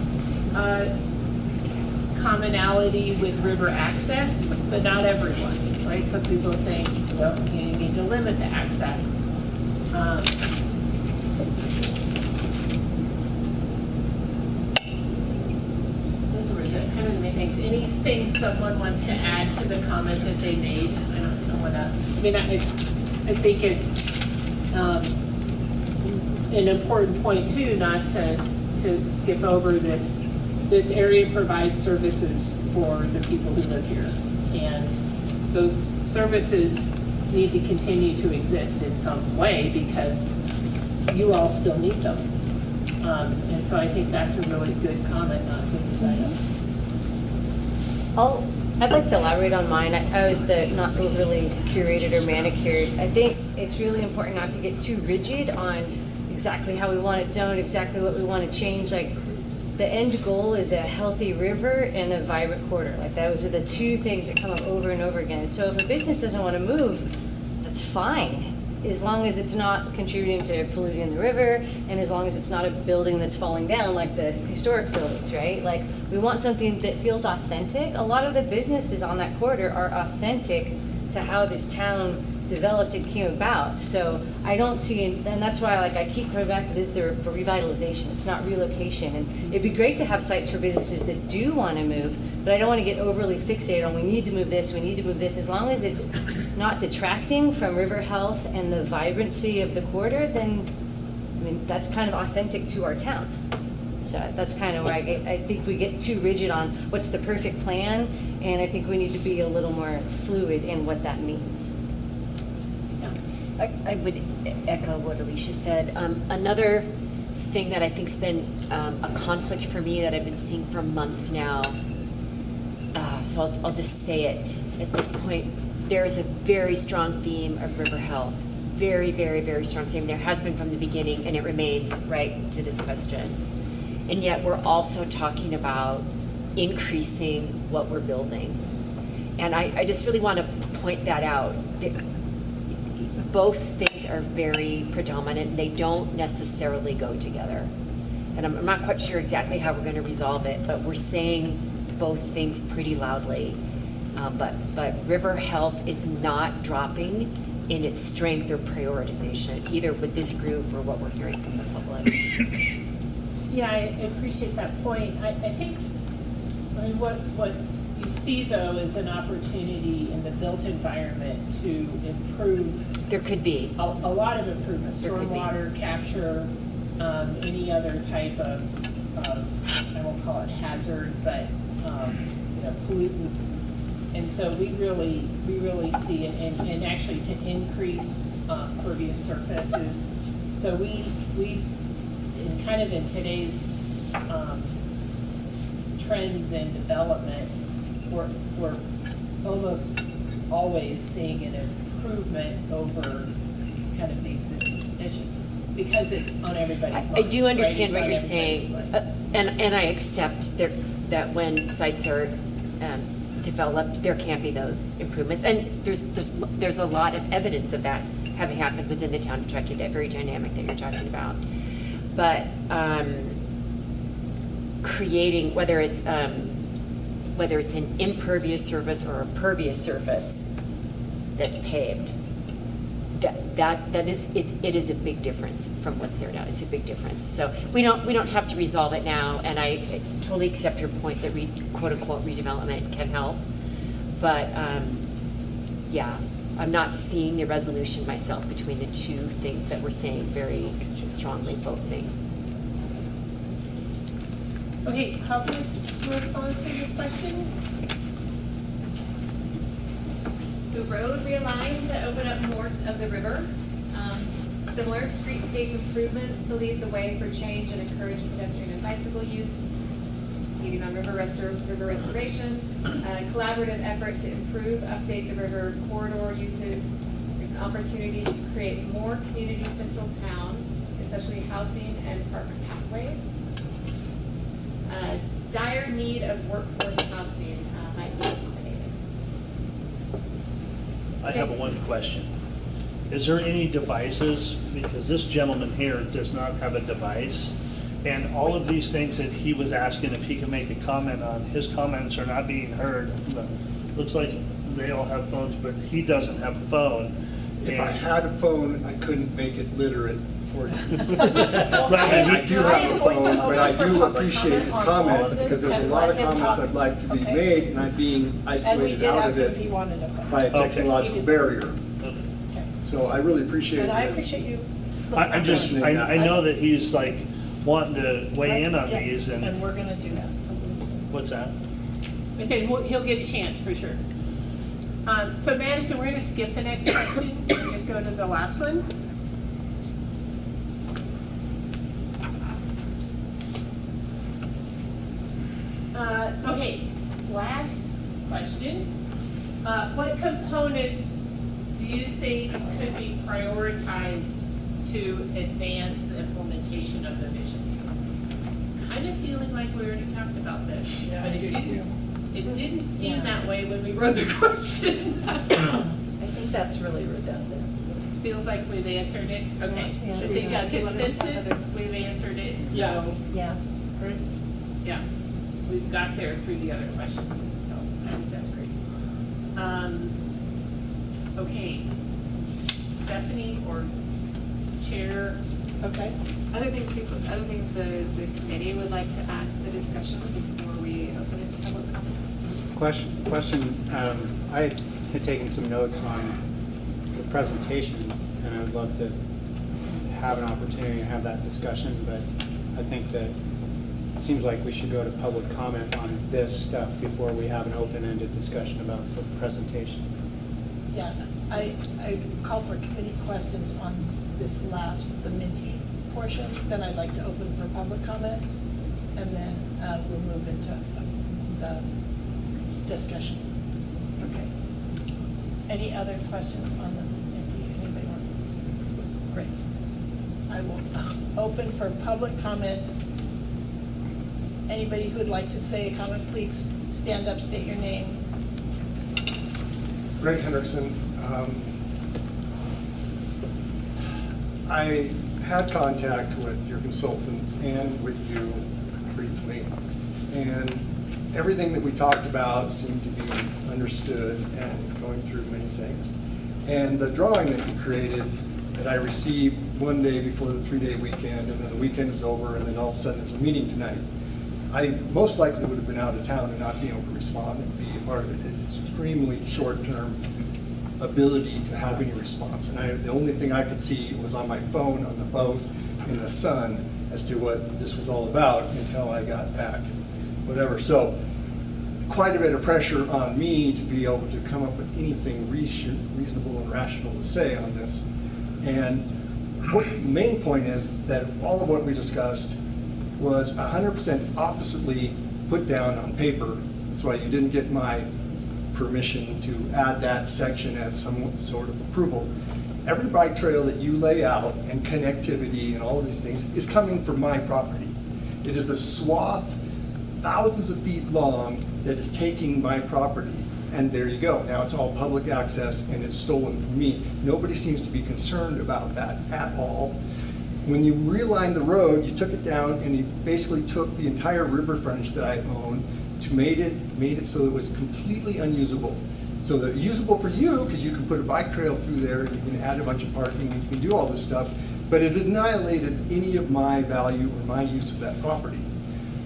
Speaker 12: commonality with river access, but not everyone, right? Some people are saying, well, you need to limit the access. Those were the kind of the main things. Anything someone wants to add to the comment that they made? I don't know, someone else. I mean, I think it's an important point too, not to skip over this. This area provides services for the people who live here, and those services need to continue to exist in some way because you all still need them. And so I think that's a really good comment not to lose sight of.
Speaker 4: I'd like to elaborate on mine. I was the not overly curated or manicured. I think it's really important not to get too rigid on exactly how we want it zoned, exactly what we want to change. Like, the end goal is a healthy river and a vibrant corridor. Like, those are the two things that come up over and over again. And so if a business doesn't want to move, that's fine, as long as it's not contributing to polluting the river, and as long as it's not a building that's falling down like the historic buildings, right? Like, we want something that feels authentic. A lot of the businesses on that corridor are authentic to how this town developed and came about. So I don't see, and that's why, like, I keep coming back to this, the revitalization. It's not relocation. And it'd be great to have sites for businesses that do want to move, but I don't want to get overly fixated on we need to move this, we need to move this. As long as it's not detracting from river health and the vibrancy of the corridor, then, I mean, that's kind of authentic to our town. So that's kind of where I think we get too rigid on what's the perfect plan, and I think we need to be a little more fluid in what that means.
Speaker 17: I would echo what Alicia said. Another thing that I think's been a conflict for me that I've been seeing for months now, so I'll just say it at this point, there's a very strong theme of river health. Very, very, very strong theme. There has been from the beginning, and it remains right to this question. And yet we're also talking about increasing what we're building. And I just really want to point that out. Both things are very predominant. They don't necessarily go together. And I'm not quite sure exactly how we're going to resolve it, but we're saying both things pretty loudly. But river health is not dropping in its strength or prioritization, either with this group or what we're hearing from the public. develop.
Speaker 12: Yeah, I appreciate that point. I think, I mean, what you see though is an opportunity in the built environment to improve.
Speaker 17: There could be.
Speaker 12: A lot of improvements,
Speaker 17: There could be.
Speaker 12: stormwater capture, any other type of, I won't call it hazard, but, pollutants. And so we really see it, and actually to increase pervious surfaces. So we in today's trends in development, we're almost always seeing an improvement over kind of the existing condition, because it's on everybody's mind.
Speaker 17: I do understand
Speaker 12: right?
Speaker 17: what
Speaker 12: It's
Speaker 17: you're
Speaker 12: on
Speaker 17: saying,
Speaker 12: everybody's mind.
Speaker 17: and I accept that when sites are developed, there can be those improvements. And there's a lot of evidence of that having happened within the town of Truckee, that very dynamic that you're talking about. But creating, whether it's an impervious surface or a pervious surface that's paved, it is a big difference from what's there now. It's a big difference. So we don't have to resolve it now, and I totally accept your point that quote unquote redevelopment can help. But yeah, I'm not seeing the resolution myself between the two things that we're saying very strongly, both things.
Speaker 12: Okay, public's response to this question?
Speaker 11: The road realigned to open up more of the river. Similar streetscape improvements to lead the way for change and encourage pedestrian and bicycle use. Leading on river restoration. Collaborative effort to improve, update the river corridor uses. There's an opportunity to create more community central town, especially housing and park pathways. Dire need of workforce housing might be eliminated.
Speaker 8: I have one question. Is there any devices, because this gentleman here does not have a device, and all of these things that he was asking if he could make a comment on, his comments are not being heard. Looks like they all have phones, but he doesn't have a phone.
Speaker 13: If I had a phone, I couldn't make it literate for you.
Speaker 8: Right,
Speaker 13: I do have a phone, but I do appreciate his comment, because there's a lot of comments I'd like to be made, and I'm being isolated out of
Speaker 9: if he
Speaker 13: it
Speaker 9: wanted a phone.
Speaker 13: by a
Speaker 8: Okay.
Speaker 13: technological barrier. So I really appreciate
Speaker 9: But I
Speaker 13: his.
Speaker 9: appreciate you.
Speaker 8: I'm just, I know that he's like wanting to weigh in on
Speaker 12: Yeah,
Speaker 8: these,
Speaker 12: And
Speaker 8: and
Speaker 12: we're gonna do that.
Speaker 8: what's that?
Speaker 12: I said he'll get a chance for sure. So Madison, we're gonna skip the next question and just go to the last one. Okay, last question. What components do you think could be prioritized to advance the implementation of the vision? Kind of feeling like we already talked about this, but it didn't seem that way when we wrote the questions.
Speaker 9: I think that's really redundant.
Speaker 12: Feels like we've answered it, okay.
Speaker 9: Yeah.
Speaker 12: I think
Speaker 1: Yeah, do you wanna-
Speaker 12: consensus, we've answered it,
Speaker 9: Yeah.
Speaker 12: so,
Speaker 9: Yes.
Speaker 12: yeah. We've got there through the other questions, so I think that's great. Okay. Stephanie or Chair?
Speaker 9: Okay.
Speaker 11: Other things the committee would like to add to the discussion before we open it to public comment?
Speaker 6: Question, I had taken some notes on the presentation, and I would love to have an opportunity to have that discussion, but I think that it seems like we should go to public comment on this stuff before we have an open-ended discussion about the presentation.
Speaker 9: Yeah, I call for committee questions on this the Minty portion, then I'd like to open for public comment, and then we'll move into the discussion. Okay. Any other questions on the Minty? Anybody want? Great. I will open for public comment. Anybody who would like to say a comment, please stand up, state your name.
Speaker 13: Greg Hendrickson. I had contact with your consultant and with you briefly, and everything that we talked about seemed to be understood and going through many things. And the drawing that you created that I received one day before the 3-day weekend, and then the weekend was over, and then all of a sudden there's a meeting tonight. I most likely would have been out of town and not being able to respond and be a part of it. It's extremely short-term ability to have any response. And the only thing I could see was on my phone on the boat in the sun as to what this was all about until I got back, whatever. So quite a bit of pressure on me to be able to come up with anything reasonable and rational to say on this. And the main point is that all of what we discussed was 100% oppositely put down on paper. That's why you didn't get my permission to add that section as some sort of approval. Every bike trail that you lay out and connectivity and all of these things is coming from my property. It is a swath, thousands of feet long, that is taking my property. And there you go. Now it's all public access and it's stolen from me. Nobody seems to be concerned about that at all. When you realigned the road, you took it down and you basically took the entire river frontage that I own to made it so it was completely unusable. So that usable for you, because you can put a bike trail through there and you can add a bunch of parking and you can do all this stuff, but it annihilated any of my value or my use of that property.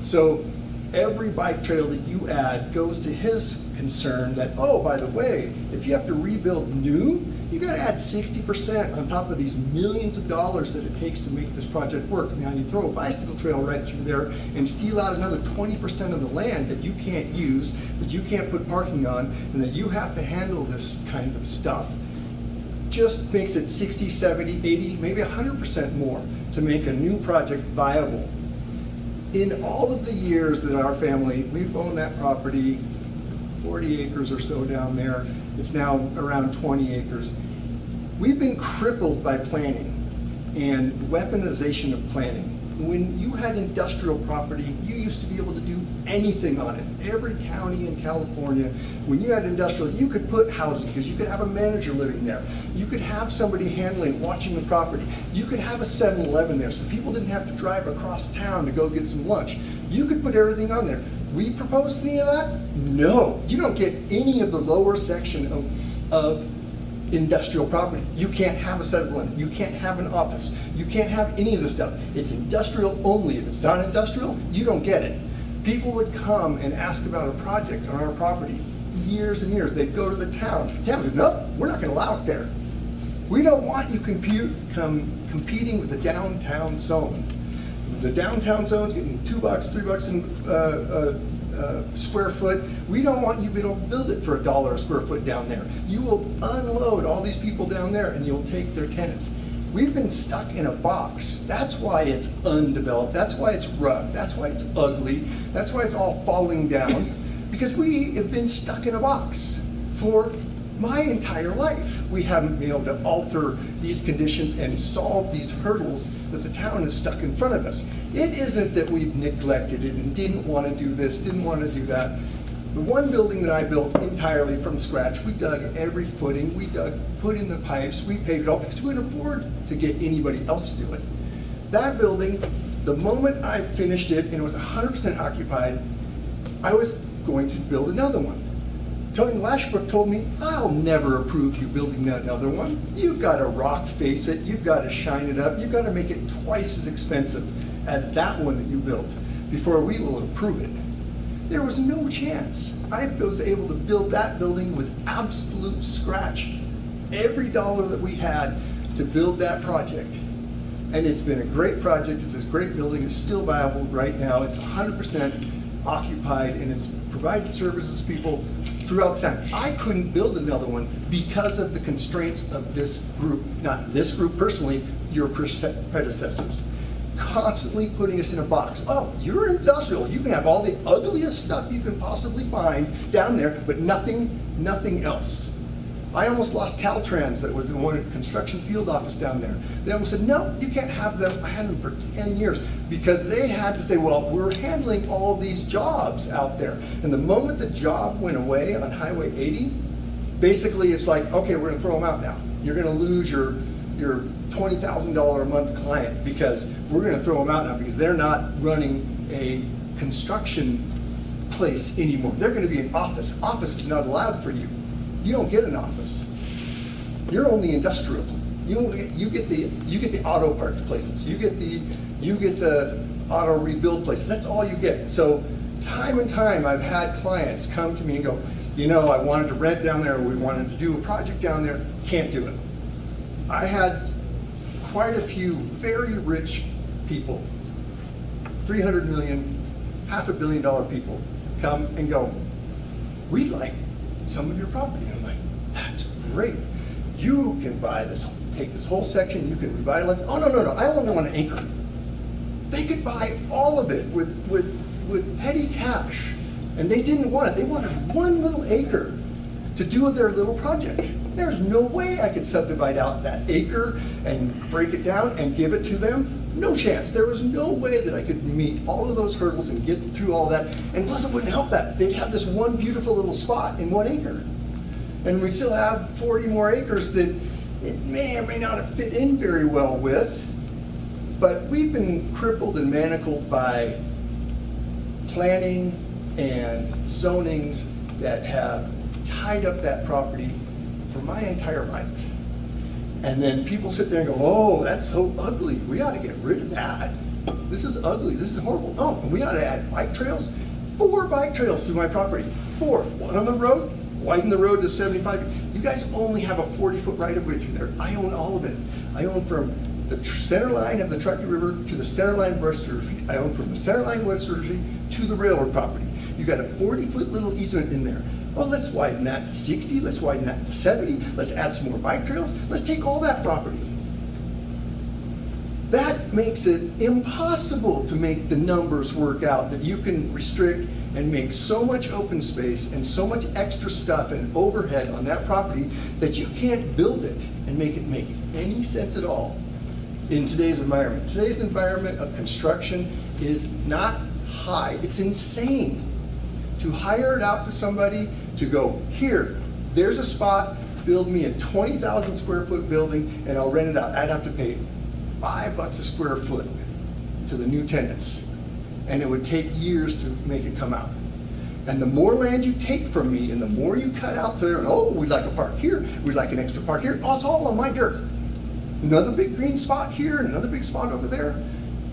Speaker 13: So every bike trail that you add goes to his concern that, oh, by the way, if you have to rebuild new, you got to add 60% on top of these millions of dollars that it takes to make this project work. Now you throw a bicycle trail right through there and steal out another 20% of the land that you can't use, that you can't put parking on, and that you have to handle this kind of stuff. Just makes it 60, 70, 80, maybe 100% more to make a new project viable. In all of the years that our family, we've owned that property, 40 acres or so down there. It's now around 20 acres. We've been crippled by planning and weaponization of planning. When you had industrial property, you used to be able to do anything on it. Every county in California, when you had industrial, you could put housing because you could have a manager living there. You could have somebody handling, watching the property. You could have a 7-Eleven there so people didn't have to drive across town to go get some lunch. You could put everything on there. We proposed any of that? No. You don't get any of the lower section of industrial property. You can't have a 7-Eleven. You can't have an office. You can't have any of this stuff. It's industrial only. If it's not industrial, you don't get it. People would come and ask about a project on our property years and years. They'd go to the town. The town would, no, we're not going to allow it there. We don't want you competing with the downtown zone. The downtown zone's getting $2, $3 in square foot. We don't want you to be able to build it for $1 a square foot down there. You will unload all these people down there and you'll take their tenants. We've been stuck in a box. That's why it's undeveloped. That's why it's rough. That's why it's ugly. That's why it's all falling down. Because we have been stuck in a box for my entire life. We haven't been able to alter these conditions and solve these hurdles that the town has stuck in front of us. It isn't that we've neglected it and didn't want to do this, didn't want to do that. The one building that I built entirely from scratch, we dug every footing, we put in the pipes, we paved it all because we couldn't afford to get anybody else to do it. That building, the moment I finished it and it was 100% occupied, I was going to build another one. Tony Lashbrook told me, I'll never approve you building another one. You've got to rock face it, you've got to shine it up, you've got to make it twice as expensive as that one that you built before we will approve it. There was no chance. I was able to build that building with absolute scratch. Every dollar that we had to build that project. And it's been a great project, it's a great building, it's still viable right now, it's 100% occupied and it's provided services to people throughout the time. I couldn't build another one because of the constraints of this group, not this group personally, your predecessors. Constantly putting us in a box. Oh, you're industrial. You can have all the ugliest stuff you can possibly find down there, but nothing else. I almost lost Caltrans, that was the one construction field office down there. They almost said, no, you can't have them. I had them for 10 years because they had to say, well, we're handling all these jobs out there. And the moment the job went away on Highway 80, basically it's like, okay, we're gonna throw them out now. You're gonna lose your $20,000 a month client because we're gonna throw them out now because they're not running a construction place anymore. They're gonna be an office. Office is not allowed for you. You don't get an office. You're only industrial. You get the auto parts places, you get the auto rebuild places, that's all you get. So time and time, I've had clients come to me and go, you know, I wanted to rent down there, we wanted to do a project down there, can't do it. I had quite a few very rich people, 300 million, $500 million people, come and go, we'd like some of your property. And I'm like, that's great. You can buy this, take this whole section, you can revitalize. Oh, no, I only want an acre. They could buy all of it with petty cash. And they didn't want it. They wanted 1 little acre to do their little project. There's no way I could subdivide out that acre and break it down and give it to them. No chance. There was no way that I could meet all of those hurdles and get through all that. And plus it wouldn't help that. They'd have this one beautiful little spot in 1 acre. And we still have 40 more acres that it may or may not have fit in very well with. But we've been crippled and manacled by planning and zonings that have tied up that property for my entire life. And then people sit there and go, oh, that's so ugly. We ought to get rid of that. This is ugly. This is horrible. Oh, and we ought to add bike trails. 4 bike trails through my property. 4. 1 on the road, widen the road to 75. You guys only have a 40-foot right-of-way through there. I own all of it. I own from the center line of the Truckee River to the center line of West River. I own from the center line of West River to the railroad property. You got a 40-foot little easement in there. Well, let's widen that to 60, let's widen that to 70, let's add some more bike trails, let's take all that property. That makes it impossible to make the numbers work out, that you can restrict and make so much open space and so much extra stuff and overhead on that property that you can't build it and make any sense at all in today's environment. Today's environment of construction is not high, it's insane. To hire it out to somebody to go, here, there's a spot, build me a 20,000 square foot building and I'll rent it out. I'd have to pay $5 a square foot to the new tenants. And it would take years to make it come out. And the more land you take from me and the more you cut out there, and oh, we'd like a park here, we'd like an extra park here, oh, it's all on my dirt. Another big green spot here, and another big spot over there.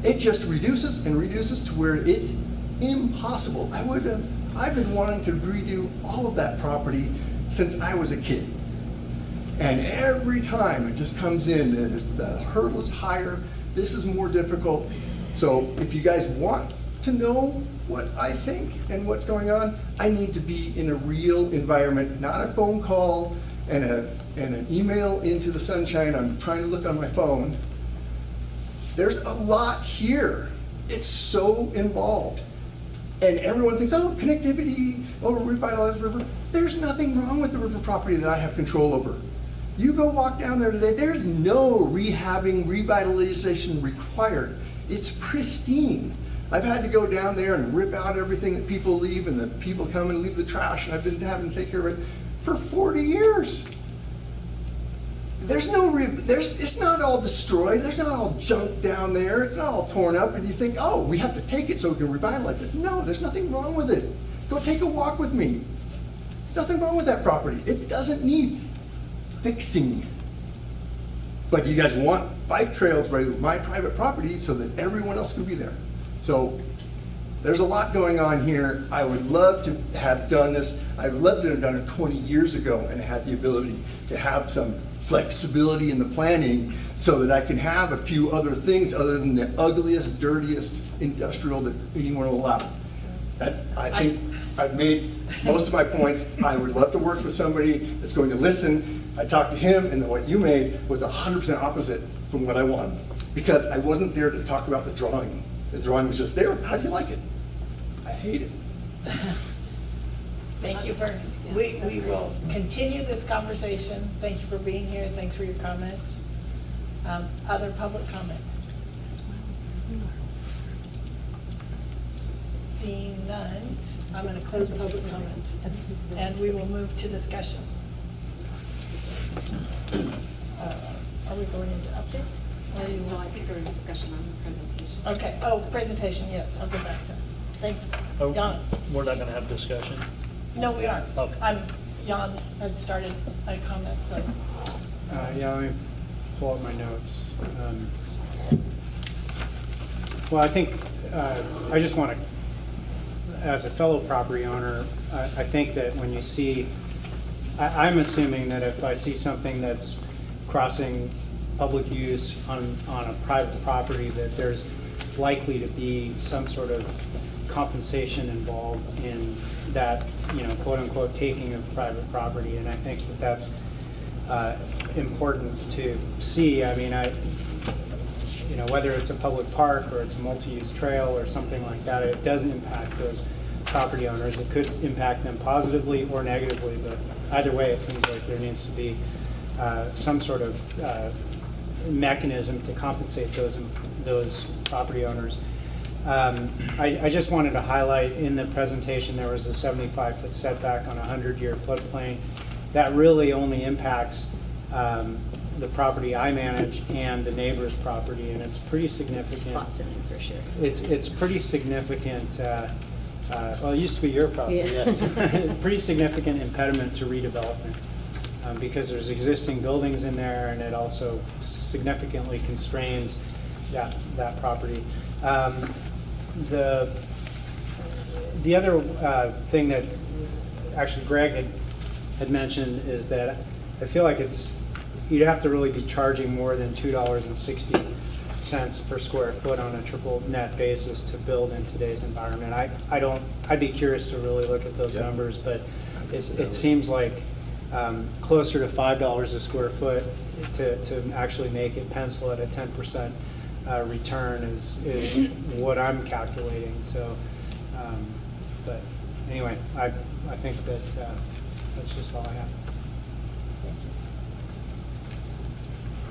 Speaker 13: It just reduces and reduces to where it's impossible. I've been wanting to redo all of that property since I was a kid. And every time it just comes in, the hurdle is higher, this is more difficult. So if you guys want to know what I think and what's going on, I need to be in a real environment, not a phone call and an email into the sunshine. I'm trying to look on my phone. There's a lot here. It's so involved. And everyone thinks, oh, connectivity, oh, revitalize river. There's nothing wrong with the river property that I have control over. You go walk down there today, there's no rehabbing, revitalization required. It's pristine. I've had to go down there and rip out everything that people leave, and the people come and leave the trash, and I've been having to take care of it for 40 years. It's not all destroyed, there's not all junk down there, it's not all torn up, and you think, oh, we have to take it so we can revitalize it. No, there's nothing wrong with it. Go take a walk with me. There's nothing wrong with that property. It doesn't need fixing. But you guys want bike trails right with my private property so that everyone else can be there. So there's a lot going on here. I would love to have done this. I would love to have done it 20 years ago and had the ability to have some flexibility in the planning so that I can have a few other things other than the ugliest, dirtiest industrial that anyone will allow. I think I've made most of my points. I would love to work with somebody that's going to listen. I talked to him, and what you made was 100% opposite from what I wanted, because I wasn't there to talk about the drawing. The drawing was just there. How do you like it? I hate it.
Speaker 1: Thank you for, we will continue this conversation. Thank you for being here. Thanks for your comments. Other public comment? Seeing none, I'm going to close public comment, and we will move to discussion. Are we going into update?
Speaker 11: No, I think there was discussion on the presentation.
Speaker 1: Okay, oh, presentation, yes, I'll go back to it. Thank you. Jan?
Speaker 8: We're not gonna have discussion.
Speaker 1: No, we are.
Speaker 8: Okay.
Speaker 1: Jan had started a comment, so.
Speaker 6: Yeah, pull up my notes. Well, I think, I just want to, as a fellow property owner, I think that when you see, I'm assuming that if I see something that's crossing public use on a private property, that there's likely to be some sort of compensation involved in that, quote unquote, taking of private property. And I think that that's important to see. I mean, whether it's a public park or it's a multi-use trail or something like that, it doesn't impact those property owners. It could impact them positively or negatively, but either way, it seems like there needs to be some sort of mechanism to compensate those property owners. I just wanted to highlight in the presentation there was a 75-foot setback on a 100-year floodplain. That really only impacts the property I manage and the neighbor's property, and it's pretty significant.
Speaker 4: Spots in it for sure.
Speaker 6: It's pretty significant. Well, it used to be your property,
Speaker 4: Yeah.
Speaker 6: yes. Pretty significant impediment to redevelopment because there's existing buildings in there, and it also significantly constrains that property. The other thing that actually Greg had mentioned is that I feel like you'd have to really be charging more than $2.60 per square foot on a triple net basis to build in today's environment. I'd be curious to really look at those numbers, but it seems like closer to $5 a square foot to actually make it pencil at a 10% return is what I'm calculating. So, but anyway, I think that that's just all I have.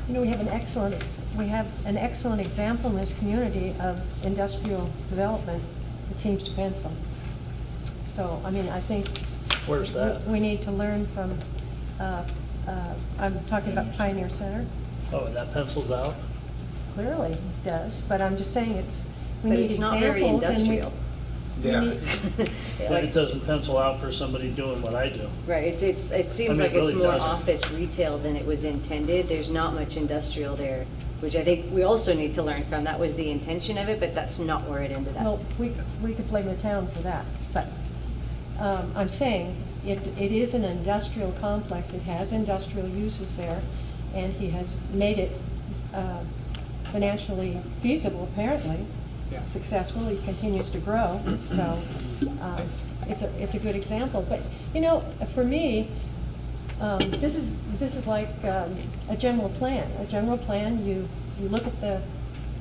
Speaker 14: We have an excellent example in this community of industrial development that seems to pencil. So, I mean, I think
Speaker 8: Where's that?
Speaker 14: we need to learn from, I'm talking about Pioneer Center.
Speaker 8: Oh, and that pencils out?
Speaker 14: Clearly it does, but I'm just saying we
Speaker 4: But
Speaker 14: need
Speaker 4: it's
Speaker 14: examples.
Speaker 4: not very industrial.
Speaker 8: But it doesn't pencil out for somebody doing what I do.
Speaker 4: Right, it seems
Speaker 8: I
Speaker 4: like
Speaker 8: mean, it
Speaker 4: it's
Speaker 8: really
Speaker 4: more
Speaker 8: doesn't.
Speaker 4: office retail than it was intended. There's not much industrial there, which I think we also need to learn from. That was the intention of it, but that's not where it ended up.
Speaker 14: Well, we could blame the town for that, but I'm saying it is an industrial complex. It has industrial uses there, and he has made it financially feasible, apparently.
Speaker 6: Yeah.
Speaker 14: Successful. He continues to grow, so it's a good example. But for me, this is like a general plan. A general plan. You look at the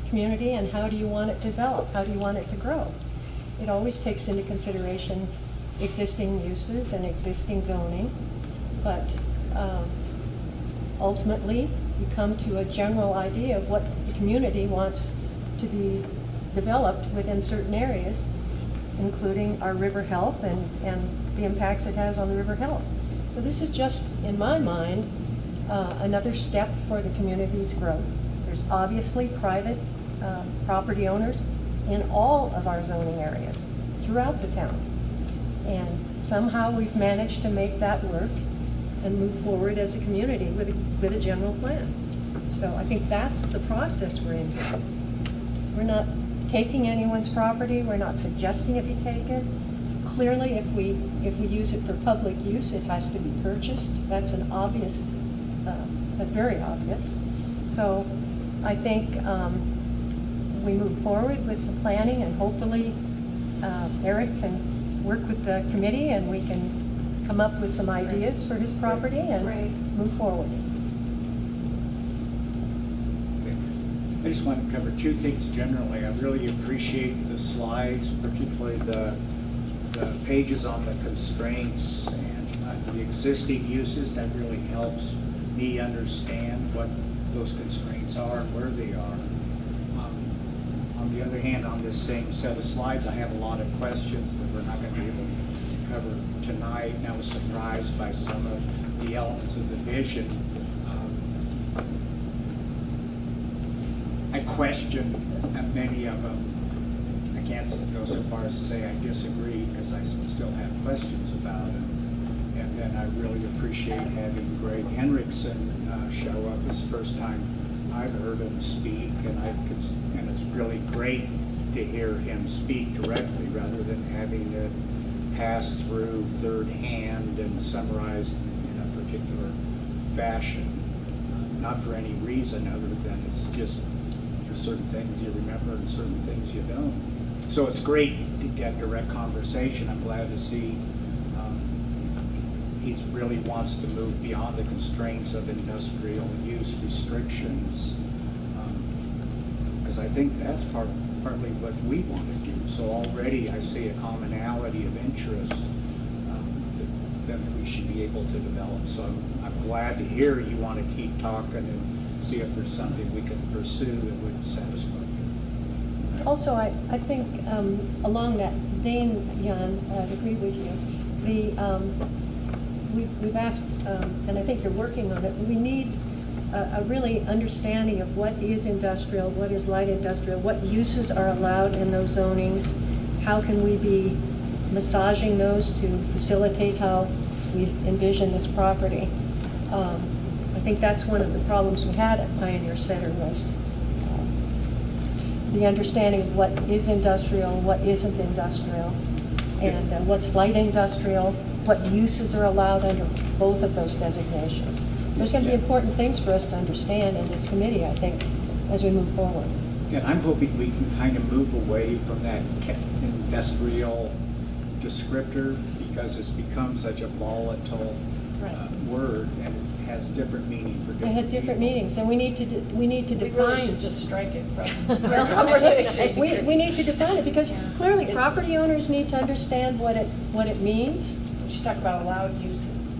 Speaker 14: community and how do you want it to develop? How do you want it to grow? It always takes into consideration existing uses and existing zoning, but ultimately you come to a general idea of what the community wants to be developed within certain areas, including our river health and the impacts it has on the river health. So this is just, in my mind, another step for the community's growth. There's obviously private property owners in all of our zoning areas throughout the town. And somehow we've managed to make that work and move forward as a community with a general plan. So I think that's the process we're in here. We're not taking anyone's property, we're not suggesting it be taken. Clearly, if we use it for public use, it has to be purchased. That's an obvious, that's very obvious. So I think we move forward with the planning, and hopefully Eric can work with the committee and we can come up with some ideas for his property and move forward.
Speaker 3: I just want to cover two things generally. I really appreciate the slides, particularly the pages on the constraints and the existing uses. That really helps me understand what those constraints are and where they are. On the other hand, on this same set of slides, I have a lot of questions that we're not going to be able to cover tonight. And I was surprised by some of the elements of the vision. I question many of them. I can't go so far as to say I disagree because I still have questions about it. And then I really appreciate having Greg Henriksen show up. It's the first time I've heard him speak, and it's really great to hear him speak directly rather than having to pass through third hand and summarize in a particular fashion. Not for any reason other than it's just there's certain things you remember and certain things you don't. So it's great to get direct conversation. I'm glad to see he really wants to move beyond the constraints of industrial use restrictions, because I think that's partly what we want to do. So already I see a commonality of interest that we should be able to develop. So I'm glad to hear you want to keep talking and see if there's something we can pursue that would satisfy you.
Speaker 14: Also, I think along that vein, Jan, I'd agree with you. We've asked, and I think you're working on it, we need a really understanding of what is industrial, what is light industrial, what uses are allowed in those zonings, how can we be massaging those to facilitate how we envision this property. I think that's one of the problems we had at Pioneer Center was the understanding of what is industrial, what isn't industrial, and what's light industrial, what uses are allowed under both of those designations. There's going to be important things for us to understand in this committee, I think, as we move forward.
Speaker 3: And I'm hoping we can kind of move away from that industrial descriptor because it's become such a volatile word and it has different meaning for different
Speaker 14: They had different
Speaker 3: people.
Speaker 14: meanings, and we need to
Speaker 1: We really
Speaker 14: define.
Speaker 1: should just strike it from our conversation.
Speaker 14: We need to define it because clearly property owners need to understand what it means.
Speaker 1: We should talk about allowed uses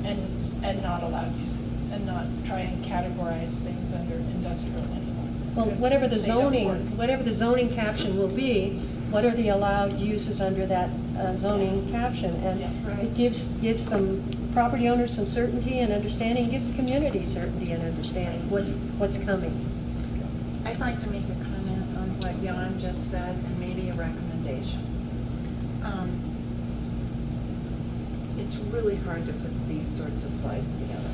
Speaker 1: and not allowed uses and not try and categorize things under industrial anymore.
Speaker 14: Well,
Speaker 1: because
Speaker 14: whatever the
Speaker 1: they don't
Speaker 14: zoning,
Speaker 1: work.
Speaker 14: whatever the zoning caption will be, what are the allowed uses under that zoning caption? And it gives some property owners some certainty and understanding, gives the community certainty and understanding what's coming.
Speaker 18: I'd like to make a comment on what Jan just said and maybe a recommendation. It's really hard to put these sorts of slides together.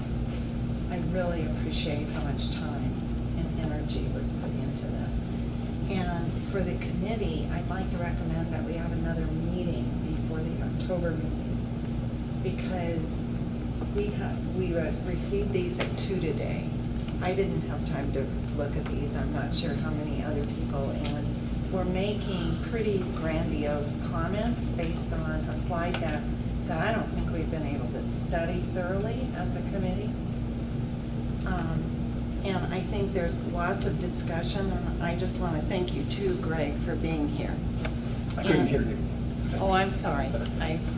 Speaker 18: I really appreciate how much time and energy was put into this. And for the committee, I'd like to recommend that we have another meeting before the October meeting, because we received these at 2 today. I didn't have time to look at these. I'm not sure how many other people, and we're making pretty grandiose comments based on a slide deck that I don't think we've been able to study thoroughly as a committee. And I think there's lots of discussion, and I just want to thank you too, Greg, for being here.
Speaker 13: I couldn't hear you.
Speaker 18: Oh, I'm sorry.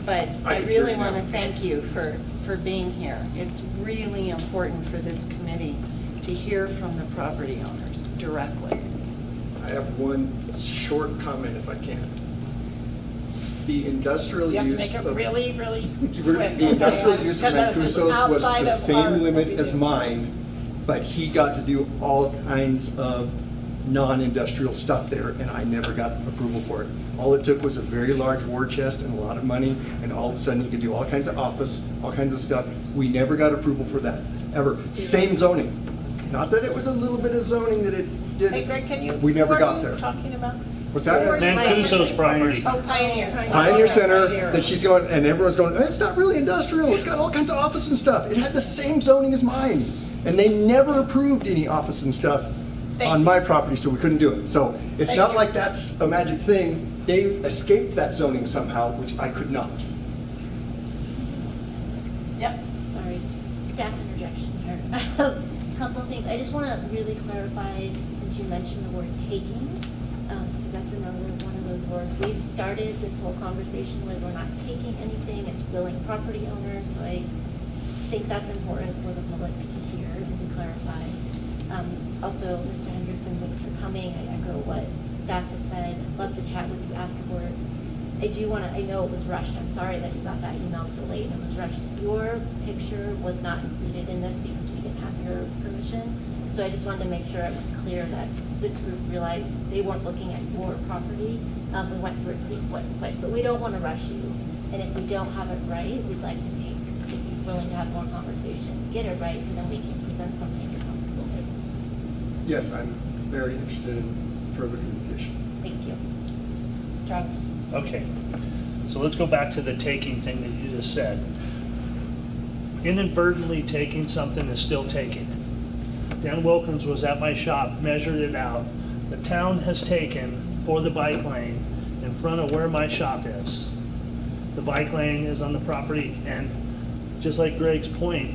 Speaker 18: But I
Speaker 13: can hear
Speaker 18: really
Speaker 13: you
Speaker 18: want to
Speaker 13: now.
Speaker 18: thank you for being here. It's really important for this committee to hear from the property owners directly.
Speaker 13: I have one short comment if I can. The industrial
Speaker 1: You have to
Speaker 13: use
Speaker 1: make it
Speaker 13: of.
Speaker 1: really, really quick.
Speaker 13: The industrial use of
Speaker 1: Because this is
Speaker 13: Mancuso's was
Speaker 1: outside
Speaker 13: the
Speaker 1: of
Speaker 13: same
Speaker 1: our-
Speaker 13: limit as mine, but he got to do all kinds of non-industrial stuff there, and I never got approval for it. All it took was a very large war chest and a lot of money, and all of a sudden you could do all kinds of office, all kinds of stuff. We never got approval for that, ever. Same zoning. Not that it was a little bit of zoning that it did.
Speaker 1: Hey, Greg, can you?
Speaker 13: We never
Speaker 1: who
Speaker 13: got
Speaker 1: are you
Speaker 13: there.
Speaker 1: talking about?
Speaker 13: What's that?
Speaker 8: Mancuso's property.
Speaker 1: Oh, Pioneer.
Speaker 13: Pioneer Center, that she's going, and everyone's going, it's not really industrial, it's got all kinds of office and stuff. It had the same zoning as mine. And they never approved any office and stuff on my property, so we couldn't do it. So it's
Speaker 1: Thank
Speaker 13: not
Speaker 1: you.
Speaker 13: like that's a magic thing. They escaped that zoning somehow, which I could not.
Speaker 1: Yep.
Speaker 5: Sorry, staff interjection here. Couple of things. I just want to really clarify, since you mentioned the word taking, because that's another one of those words. We've started this whole conversation where we're not taking anything, it's billing property owners, so I think that's important for the public to hear and to clarify. Also, Mr. Hendrickson, thanks for coming. I echo what staff has said. I'd love to chat with you afterwards. I do want to, I know it was rushed. I'm sorry that you got that email so late and it was rushed. Your picture was not included in this because we didn't have your permission. So I just wanted to make sure it was clear that this group realized they weren't looking at your property. We went through it pretty quick, but we don't want to rush you. And if we don't have it right, we'd like to take, if you're willing to have more conversation, get it right, so then we can present something you're comfortable with.
Speaker 13: Yes, I'm very interested in further communication.
Speaker 5: Thank you. Charlie?
Speaker 8: Okay, so let's go back to the taking thing that you just said. Inadvertently taking something is still taking. Dan Wilkins was at my shop, measured it out. The town has taken for the bike lane in front of where my shop is. The bike lane is on the property, and just like Greg's point,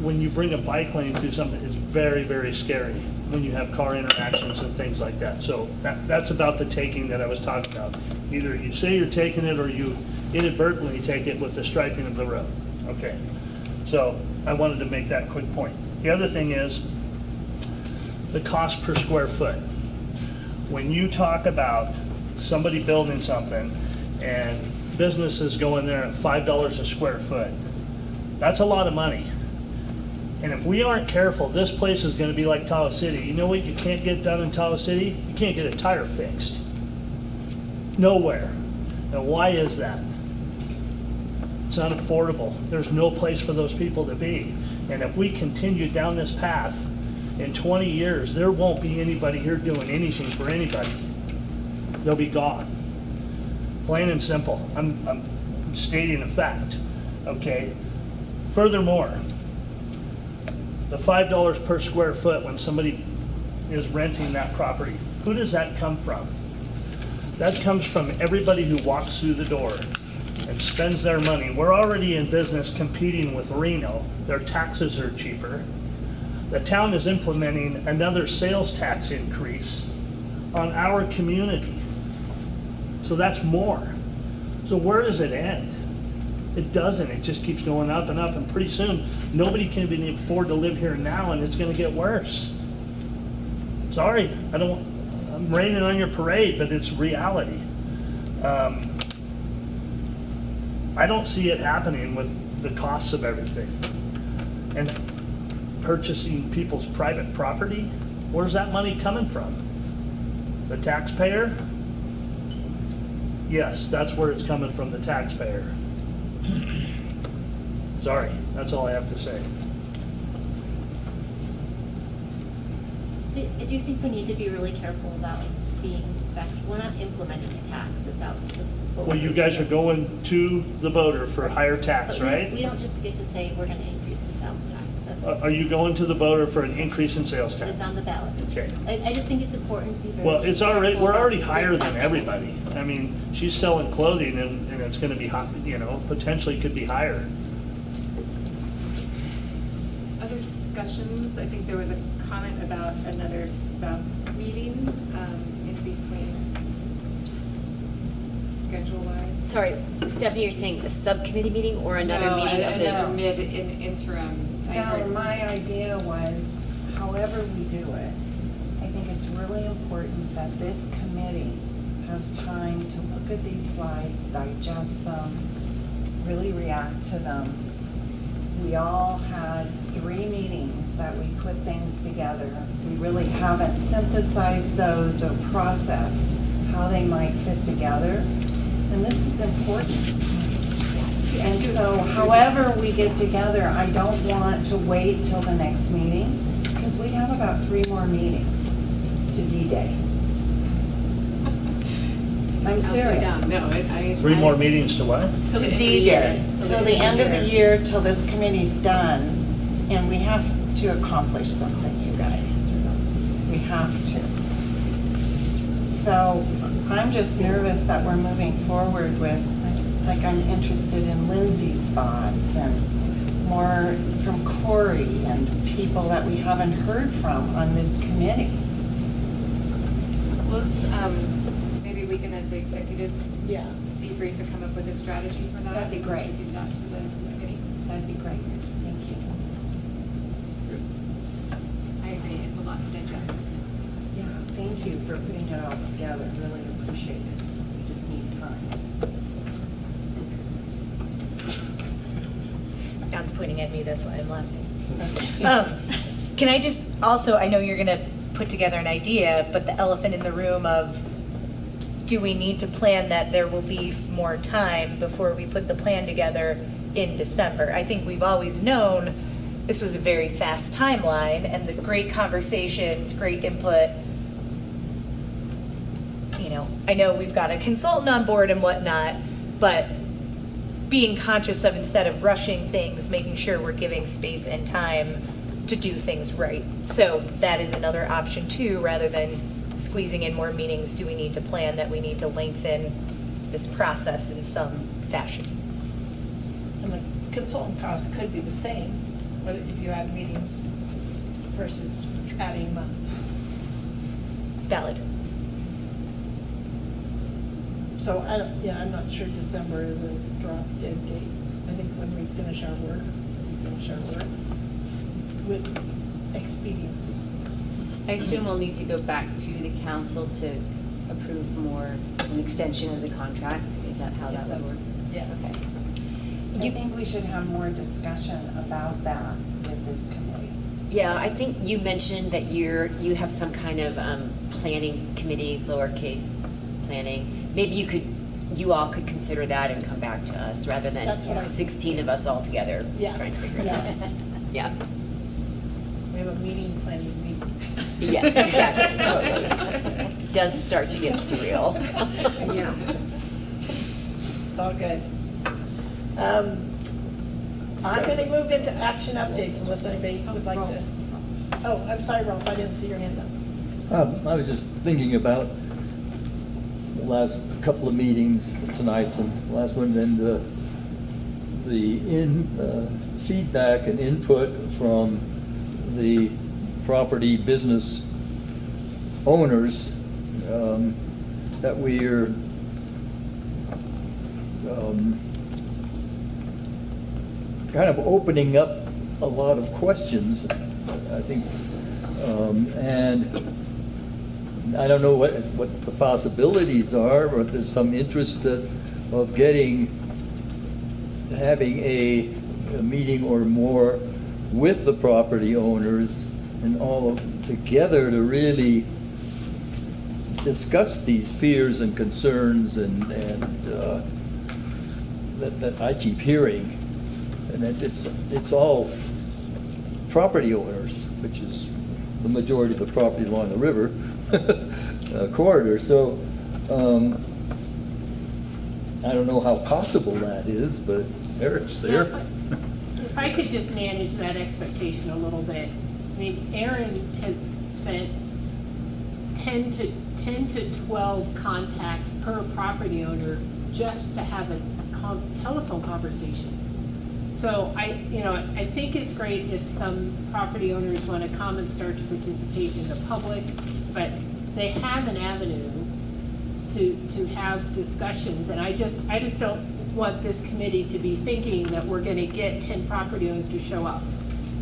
Speaker 8: when you bring a bike lane through something, it's very, very scary when you have car interactions and things like that. So that's about the taking that I was talking about. Either you say you're taking it or you inadvertently take it with the striping of the road. Okay, so I wanted to make that quick point. The other thing is the cost per square foot. When you talk about somebody building something and businesses going there at $5 a square foot, that's a lot of money. And if we aren't careful, this place is gonna be like Tahoe City. You know what you can't get done in Tahoe City? You can't get a tire fixed. Nowhere. And why is that? It's unaffordable. There's no place for those people to be. And if we continue down this path, in 20 years, there won't be anybody here doing anything for anybody. They'll be gone. Plain and simple. I'm stating a fact, okay? Furthermore, the $5 per square foot when somebody is renting that property, who does that come from? That comes from everybody who walks through the door and spends their money. We're already in business competing with Reno. Their taxes are cheaper. The town is implementing another sales tax increase on our community. So that's more. So where does it end? It doesn't. It just keeps going up and up, and pretty soon nobody can even afford to live here now, and it's going to get worse. Sorry, I'm raining on your parade, but it's reality. I don't see it happening with the costs of everything. And purchasing people's private property, where's that money coming from? The taxpayer? Yes, that's where it's coming from, the taxpayer. Sorry, that's all I have to say.
Speaker 5: So I do think we need to be really careful about being, we're not implementing a tax, it's out.
Speaker 8: Well, you guys are going to the voter for higher tax,
Speaker 5: But
Speaker 8: right?
Speaker 5: we don't just get to say we're gonna increase the sales tax, that's.
Speaker 8: Are you going to the voter for an increase in sales tax?
Speaker 5: It's on the ballot.
Speaker 8: Okay.
Speaker 5: I just think it's important to be very.
Speaker 8: Well, it's already,
Speaker 5: careful
Speaker 8: we're already
Speaker 5: about
Speaker 8: higher
Speaker 5: being
Speaker 8: than
Speaker 5: factual.
Speaker 8: everybody. I mean, she's selling clothing and it's gonna be hot, potentially could be higher.
Speaker 11: Other discussions, I think there was a comment about another sub-meeting in between schedule-wise.
Speaker 17: Sorry, Stephanie, you're saying a subcommittee meeting or another meeting of the?
Speaker 11: Another mid-interim.
Speaker 18: No, my idea was, however we do it, I think it's really important that this committee has time to look at these slides, digest them, really react to them. We all had 3 meetings that we put things together. We really haven't synthesized those or processed how they might fit together. And this is important. And so however we get together, I don't want to wait till the next meeting, because we have about 3 more meetings to D-Day. I'm serious.
Speaker 11: No,
Speaker 8: Three more meetings to what?
Speaker 18: To D-Day, till the end of the year, till this committee's done, and we have to accomplish something, you guys. We have to. So I'm just nervous that we're moving forward with, like I'm interested in Lindsay's thoughts and more from Corey and people that we haven't heard from on this committee.
Speaker 11: Let's, maybe we can, as the executive, debrief and come up with a strategy for that.
Speaker 18: That'd be great.
Speaker 11: And distribute that to the committee.
Speaker 18: That'd be great. Thank you.
Speaker 11: I agree, it's a lot to digest.
Speaker 18: Yeah, thank you for putting it all together. Really appreciate it. We just need time.
Speaker 19: God's pointing at me, that's why I'm laughing. Can I just also, I know you're gonna put together an idea, but the elephant in the room of, do we need to plan that there will be more time before we put the plan together in December? I think we've always known this was a very fast timeline, and the great conversations, great input. You know, I know we've got a consultant on board and whatnot, but being conscious of, instead of rushing things, making sure we're giving space and time to do things right. So that is another option too, rather than squeezing in more meetings. Do we need to plan that we need to lengthen this process in some fashion?
Speaker 1: And the consultant cost could be the same, whether if you add meetings versus adding months.
Speaker 19: Valid.
Speaker 1: So I'm not sure December is a drop dead date. I think when we finish our work with expediency.
Speaker 4: I assume we'll need to go back to the council to approve an extension of the contract. Is that how that would work?
Speaker 1: Yeah.
Speaker 4: Okay.
Speaker 18: I think we should have more discussion about that with this committee.
Speaker 17: Yeah, I think you mentioned that you have some kind of planning committee, lowercase planning. Maybe you all could consider that and come back to us rather
Speaker 1: That's what
Speaker 17: than 16 of us all together trying to figure it out.
Speaker 1: Yes.
Speaker 17: Yeah.
Speaker 1: We have a meeting planning meeting.
Speaker 17: Yes, exactly. Totally. It does start to get surreal.
Speaker 1: Yeah. It's all good. I'm going to move into action updates unless anybody would like to. Oh, I'm sorry, Rolf, I didn't see your hand up.
Speaker 16: I was just thinking about the last couple of meetings, tonight's and the last one, and the feedback and input from the property business owners that we are kind of opening up a lot of questions, I think, and I don't know what the possibilities are, but there's some interest of having a meeting or more with the property owners and all together to really discuss these fears and concerns and that I keep hearing. And it's all property owners, which is the majority of the property along the river corridor. So I don't know how possible that is, but Eric's there.
Speaker 12: If I could just manage that expectation a little bit. I mean, Aaron has spent 10 to 12 contacts per property owner just to have a telephone conversation. So I think it's great if some property owners want to come and start to participate in the public, but they have an avenue to have discussions. And I just don't want this committee to be thinking that we're going to get 10 property owners to show up,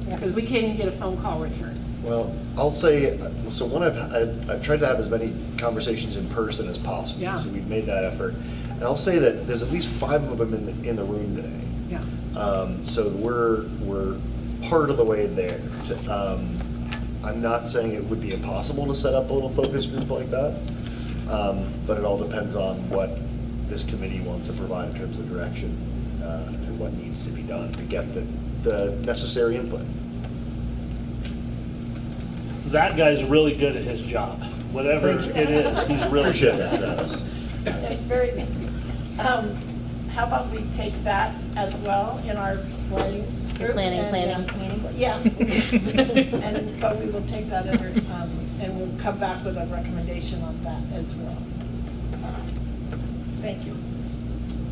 Speaker 12: because we can't even get a phone call return.
Speaker 10: Well, I'll say, so one, I've tried to have as many conversations in person as possible.
Speaker 12: Yeah.
Speaker 10: So we've made that effort. And I'll say that there's at least 5 of them in the room today.
Speaker 12: Yeah.
Speaker 10: So we're part of the way there. I'm not saying it would be impossible to set up a little focus group like that, but it all depends on what this committee wants to provide in terms of direction and what needs to be done to get the necessary input.
Speaker 8: That guy's really good at his job. Whatever it is, he's really
Speaker 10: Appreciate
Speaker 8: good at
Speaker 10: that,
Speaker 8: it.
Speaker 10: Travis.
Speaker 1: That's very good. How about we take that as well in our planning group?
Speaker 5: Planning
Speaker 1: meeting? Yeah. But we will take that under, and we'll come back with a recommendation on that as well. Thank you.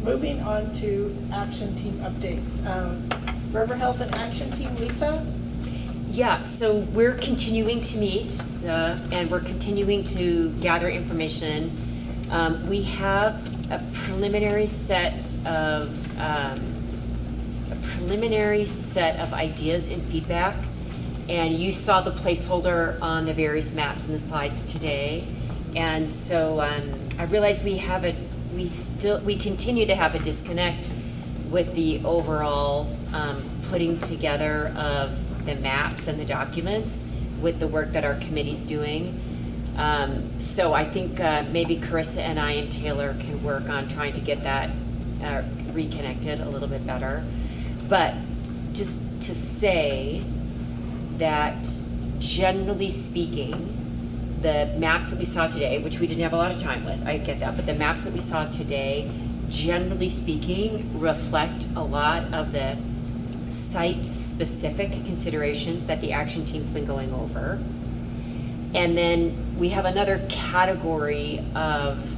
Speaker 1: Moving on to action team updates. River Health and Action Team, Lisa?
Speaker 17: Yeah, so we're continuing to meet and we're continuing to gather information. We have a preliminary set of ideas and feedback, and you saw the placeholder on the various maps and the slides today. And so I realize we continue to have a disconnect with the overall putting together of the maps and the documents with the work that our committee's doing. So I think maybe Carissa and I and Taylor can work on trying to get that reconnected a little bit better. But just to say that generally speaking, the maps that we saw today, which we didn't have a lot of time with, I get that, but the maps that we saw today, generally speaking, reflect a lot of the site-specific considerations that the action team's been going over. And then we have another category of,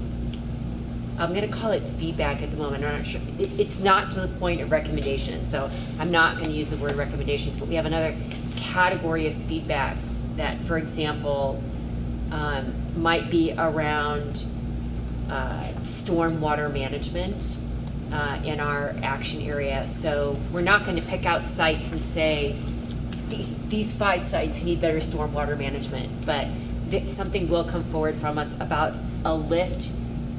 Speaker 17: I'm gonna call it feedback at the moment, I'm not sure, it's not to the point of recommendation, so I'm not gonna use the word recommendations, but we have another category of feedback that, for example, might be around stormwater management in our action area. So we're not going to pick out sites and say, these 5 sites need better stormwater management, but something will come forward from us about a lift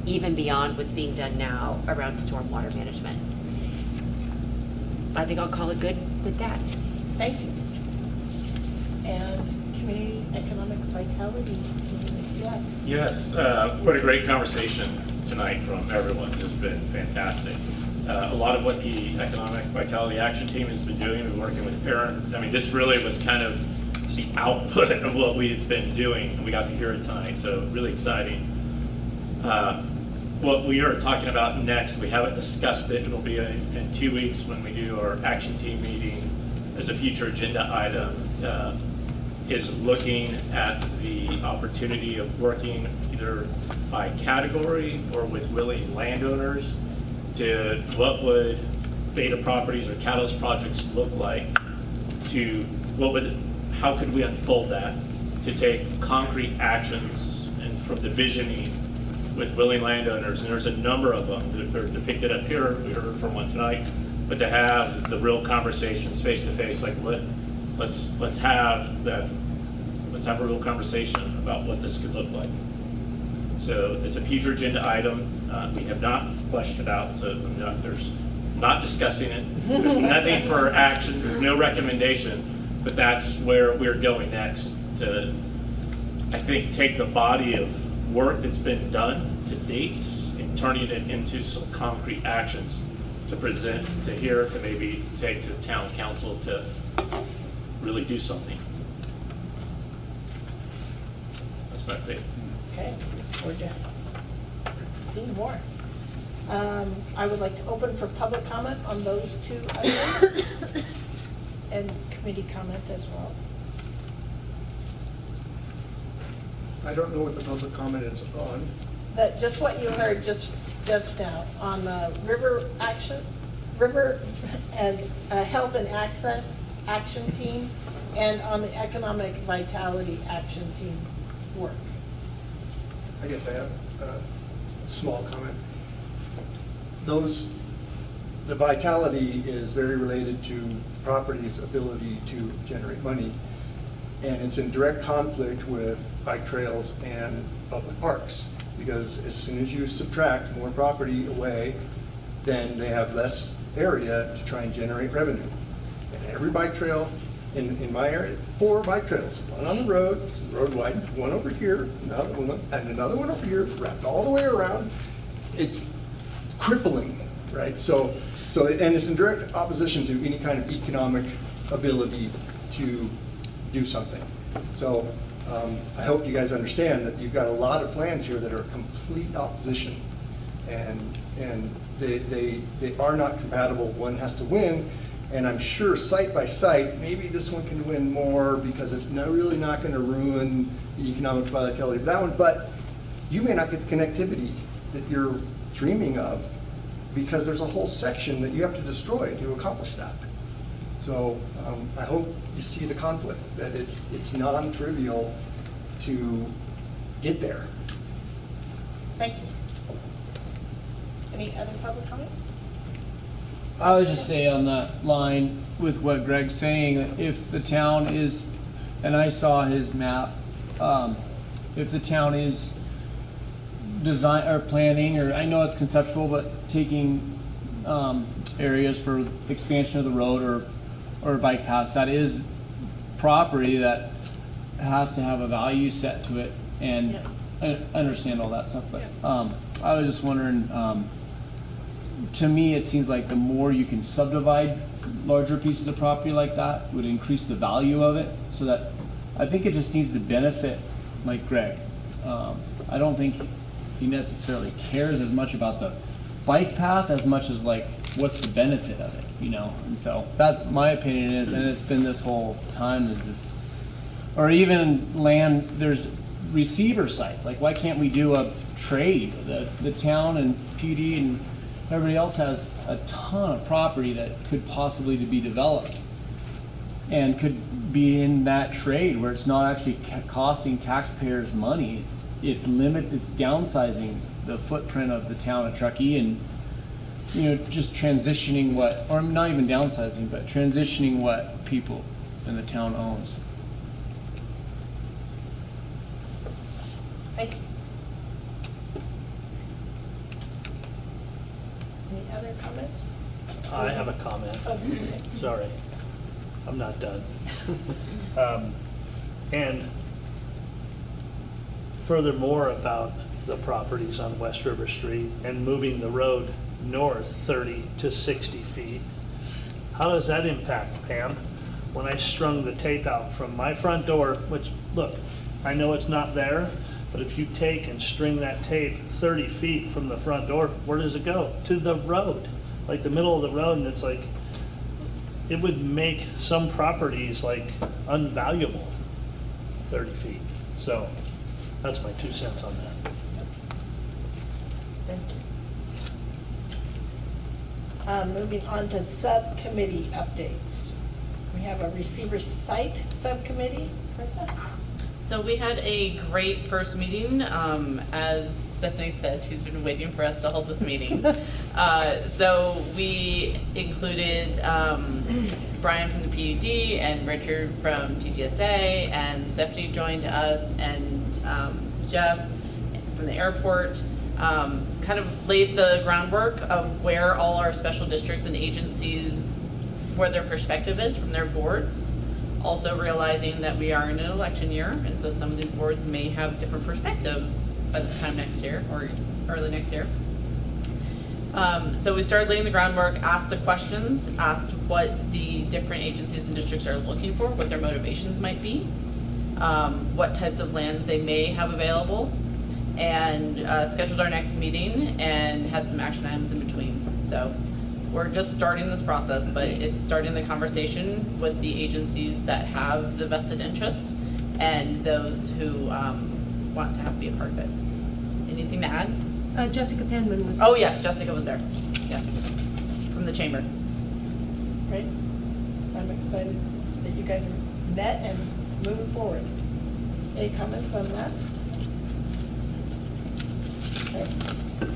Speaker 17: even beyond what's being done now around stormwater management. I think I'll call it good with that.
Speaker 1: Thank you. And Community Economic Vitality, Jeff.
Speaker 15: Yes, what a great conversation tonight from everyone. It's just been fantastic. A lot of what the Economic Vitality Action Team has been doing, we've been working with parents. I mean, this really was kind of the output of what we've been doing, and we got to hear it tonight, so really exciting. What we are talking about next, we haven't discussed it. It'll be in 2 weeks when we do our action team meeting as a future agenda item. Is looking at the opportunity of working either by category or with willing landowners to what would beta properties or catalyst projects look like, to how could we unfold that to take concrete actions and from the visioning with willing landowners, and there's a number of them that are depicted up here. We heard from one tonight, but to have the real conversations face to face, like let's have a real conversation about what this could look like. So it's a future agenda item. We have not fleshed it out, so there's not discussing it. There's nothing for action, there's no recommendation, but that's where we're going next to, I think, take the body of work that's been done to date and turning it into some concrete actions to present to here, to maybe take to town council to really do something. That's my thing.
Speaker 1: Okay, we're done. See more. I would like to open for public comment on those 2 items and committee comment as well.
Speaker 13: I don't know what the public comment is on.
Speaker 1: That, just what you heard just now on the river and health and access action team, and on the economic vitality action team work.
Speaker 13: I guess I have a small comment. The vitality is very related to property's ability to generate money, and it's in direct conflict with bike trails and public parks, because as soon as you subtract more property away, then they have less area to try and generate revenue. And every bike trail in my area, 4 bike trails, one on the road wide, one over here, another one, and another one over here, wrapped all the way around. It's crippling, right? So, and it's in direct opposition to any kind of economic ability to do something. So I hope you guys understand that you've got a lot of plans here that are complete opposition, and they are not compatible. One has to win, and I'm sure site by site, maybe this one can win more because it's really not going to ruin the economic vitality of that one, but you may not get the connectivity that you're dreaming of because there's a whole section that you have to destroy to accomplish that. So I hope you see the conflict, that it's non-trivial to get there.
Speaker 1: Thank you. Any other public comment?
Speaker 20: I would just say on that line with what Greg's saying, that if the town is, and I saw his map, if the town is design or planning, or I know it's conceptual, but taking areas for expansion of the road or bike paths, that is property that has to have a value set to it. And I understand all that stuff, but I was just wondering, to me, it seems like the more you can subdivide larger pieces of property like that would increase the value of it, so that I think it just needs to benefit like Greg. I don't think he necessarily cares as much about the bike path as much as like what's the benefit of it, you know? And so that's my opinion is, and it's been this whole time is just, or even land, there's receiver sites. Like why can't we do a trade? The town and PD and everybody else has a ton of property that could possibly be developed and could be in that trade where it's not actually costing taxpayers money. It's downsizing the footprint of the town of Truckee and, you know, just transitioning what, or not even downsizing, but transitioning what people in the town owns.
Speaker 1: Thank you. Any other comments?
Speaker 8: I have a comment.
Speaker 1: Oh, okay.
Speaker 8: Sorry, I'm not done. And furthermore about the properties on West River Street and moving the road north 30 to 60 feet. How does that impact, Pam? When I strung the tape out from my front door, which, look, I know it's not there, but if you take and string that tape 30 feet from the front door, where does it go? To the road, like the middle of the road, and it's like, it would make some properties like unvaluable, 30 feet. So that's my 2 cents on that.
Speaker 1: Thank you. Moving on to subcommittee updates. We have a receiver site subcommittee. Carissa?
Speaker 2: So we had a great first meeting. As Stephanie said, she's been waiting for us to hold this meeting. So we included Brian from the PUD and Richard from TTSA, and Stephanie joined us, and Jeff from the airport. Kind of laid the groundwork of where all our special districts and agencies, where their perspective is from their boards. Also realizing that we are in an election year, and so some of these boards may have different perspectives by this time next year or early next year. So we started laying the groundwork, asked the questions, asked what the different agencies and districts are looking for, what their motivations might be, what types of lands they may have available, and scheduled our next meeting and had some action items in between. So we're just starting this process, but it's starting the conversation with the agencies that have the vested interest and those who want to be a part of it. Anything to add?
Speaker 14: Jessica Penman was.
Speaker 2: Oh yes, Jessica was there. Yes, from the chamber.
Speaker 1: Great. I'm excited that you guys are met and moving forward. Any comments on that? Okay.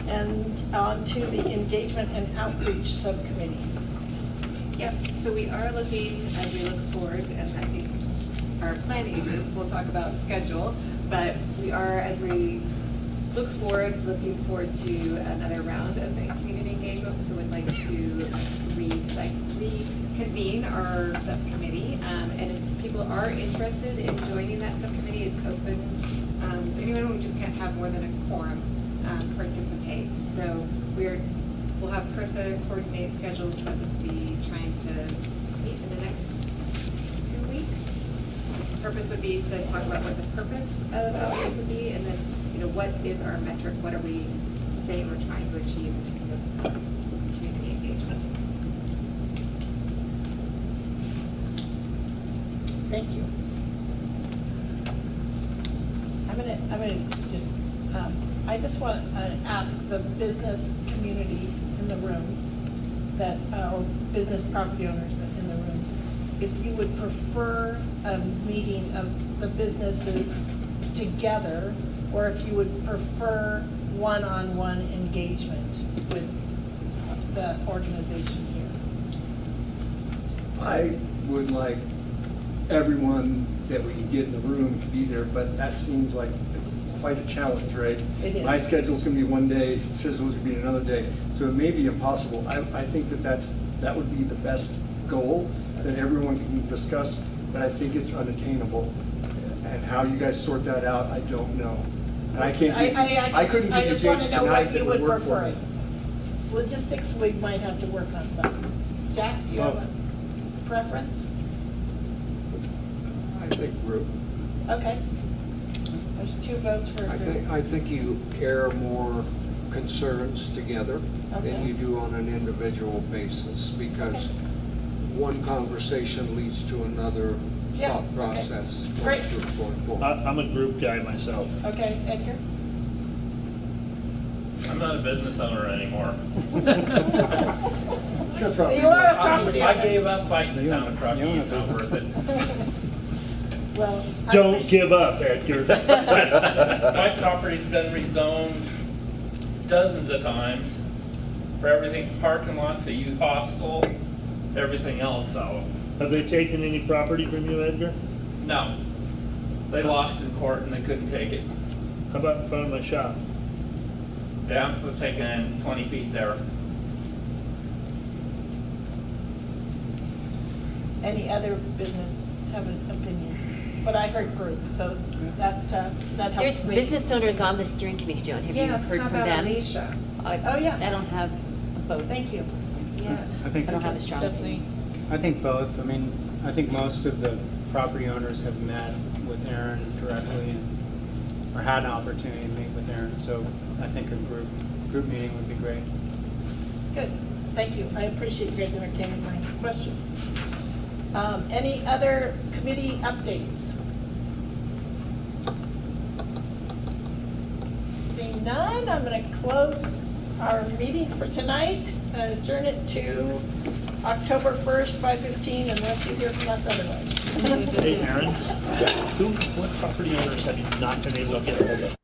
Speaker 1: And on to the engagement and outreach subcommittee.
Speaker 11: Yes, so we are looking, as we look forward, and I think our planning group will talk about schedule, but we are, as we look forward, looking forward to another round of the community engagement, so we'd like to reconvene our subcommittee, and if people are interested in joining that subcommittee, it's open to anyone. We just can't have more than a quorum participates. So we'll have Carissa coordinate schedules, but we'll be trying to meet in the next 2 weeks. The purpose would be to talk about what the purpose of outreach would be, and then, you know, what is our metric, what are we saying we're trying to achieve in terms of community engagement.
Speaker 1: Thank you. I just want to ask the business community in the room that, or business property owners in the room, if you would prefer a meeting of the businesses together, or if you would prefer one-on-one engagement with the organization here.
Speaker 13: I would like everyone that we can get in the room to be there, but that seems like quite a challenge, right?
Speaker 1: It is.
Speaker 13: My schedule's gonna be one day, his schedule's gonna be another day, so it may be impossible. I think that would be the best goal that everyone can discuss, but I think it's unattainable. And how you guys sort that out, I don't know. And I can't give you,
Speaker 1: I
Speaker 13: couldn't
Speaker 1: I
Speaker 13: give you
Speaker 1: just want
Speaker 13: dates
Speaker 1: to know
Speaker 13: tonight
Speaker 1: what you
Speaker 13: that
Speaker 1: would
Speaker 13: would work for
Speaker 1: prefer.
Speaker 13: me.
Speaker 1: Logistics, we might have to work on, but Jack, do you have a preference?
Speaker 21: I think group.
Speaker 1: Okay. There's 2 votes for a group.
Speaker 21: I think you air more concerns together
Speaker 1: Okay.
Speaker 21: than you do on an individual basis, because one conversation leads to another
Speaker 1: Yeah,
Speaker 21: thought
Speaker 1: okay.
Speaker 21: process
Speaker 1: Great.
Speaker 21: going forward.
Speaker 8: I'm a group guy myself.
Speaker 1: Okay, Edgar?
Speaker 15: I'm not a business owner anymore.
Speaker 1: You are a property
Speaker 15: I
Speaker 1: owner.
Speaker 15: gave up fighting the town of Truckee, it's not worth it.
Speaker 1: Well, I
Speaker 8: Don't
Speaker 1: appreciate-
Speaker 8: give up, Edgar.
Speaker 15: My property's been rezoned dozens of times for everything, parking lot to youth hostel, everything else, so,
Speaker 8: Have they taken any property from you, Edgar?
Speaker 15: no. They lost in court and they couldn't take it.
Speaker 8: How about in front of my shop?
Speaker 15: Yeah, we've taken 20 feet there.
Speaker 1: Any other business have an opinion? But I heard group, so that helps
Speaker 17: There's
Speaker 1: me.
Speaker 17: business owners on the steering committee, Joan. Have you
Speaker 18: Yes,
Speaker 17: heard
Speaker 18: how
Speaker 17: from
Speaker 18: about
Speaker 17: them?
Speaker 18: Alicia?
Speaker 1: Oh, yeah.
Speaker 4: I don't have both.
Speaker 1: Thank you.
Speaker 18: Yes.
Speaker 6: I think,
Speaker 4: I don't have a strong opinion.
Speaker 6: I think both. I mean, I think most of the property owners have met with Aaron directly or had an opportunity to meet with Aaron, so I think a group meeting would be great.
Speaker 1: Good, thank you. I appreciate you guys entertaining my question. Any other committee updates? Seeing none, I'm going to close our meeting for tonight, adjourn it to October 1st, 5:15, unless you hear from us otherwise.
Speaker 8: Hey, Aaron, what property owners have you not been able to get hold of?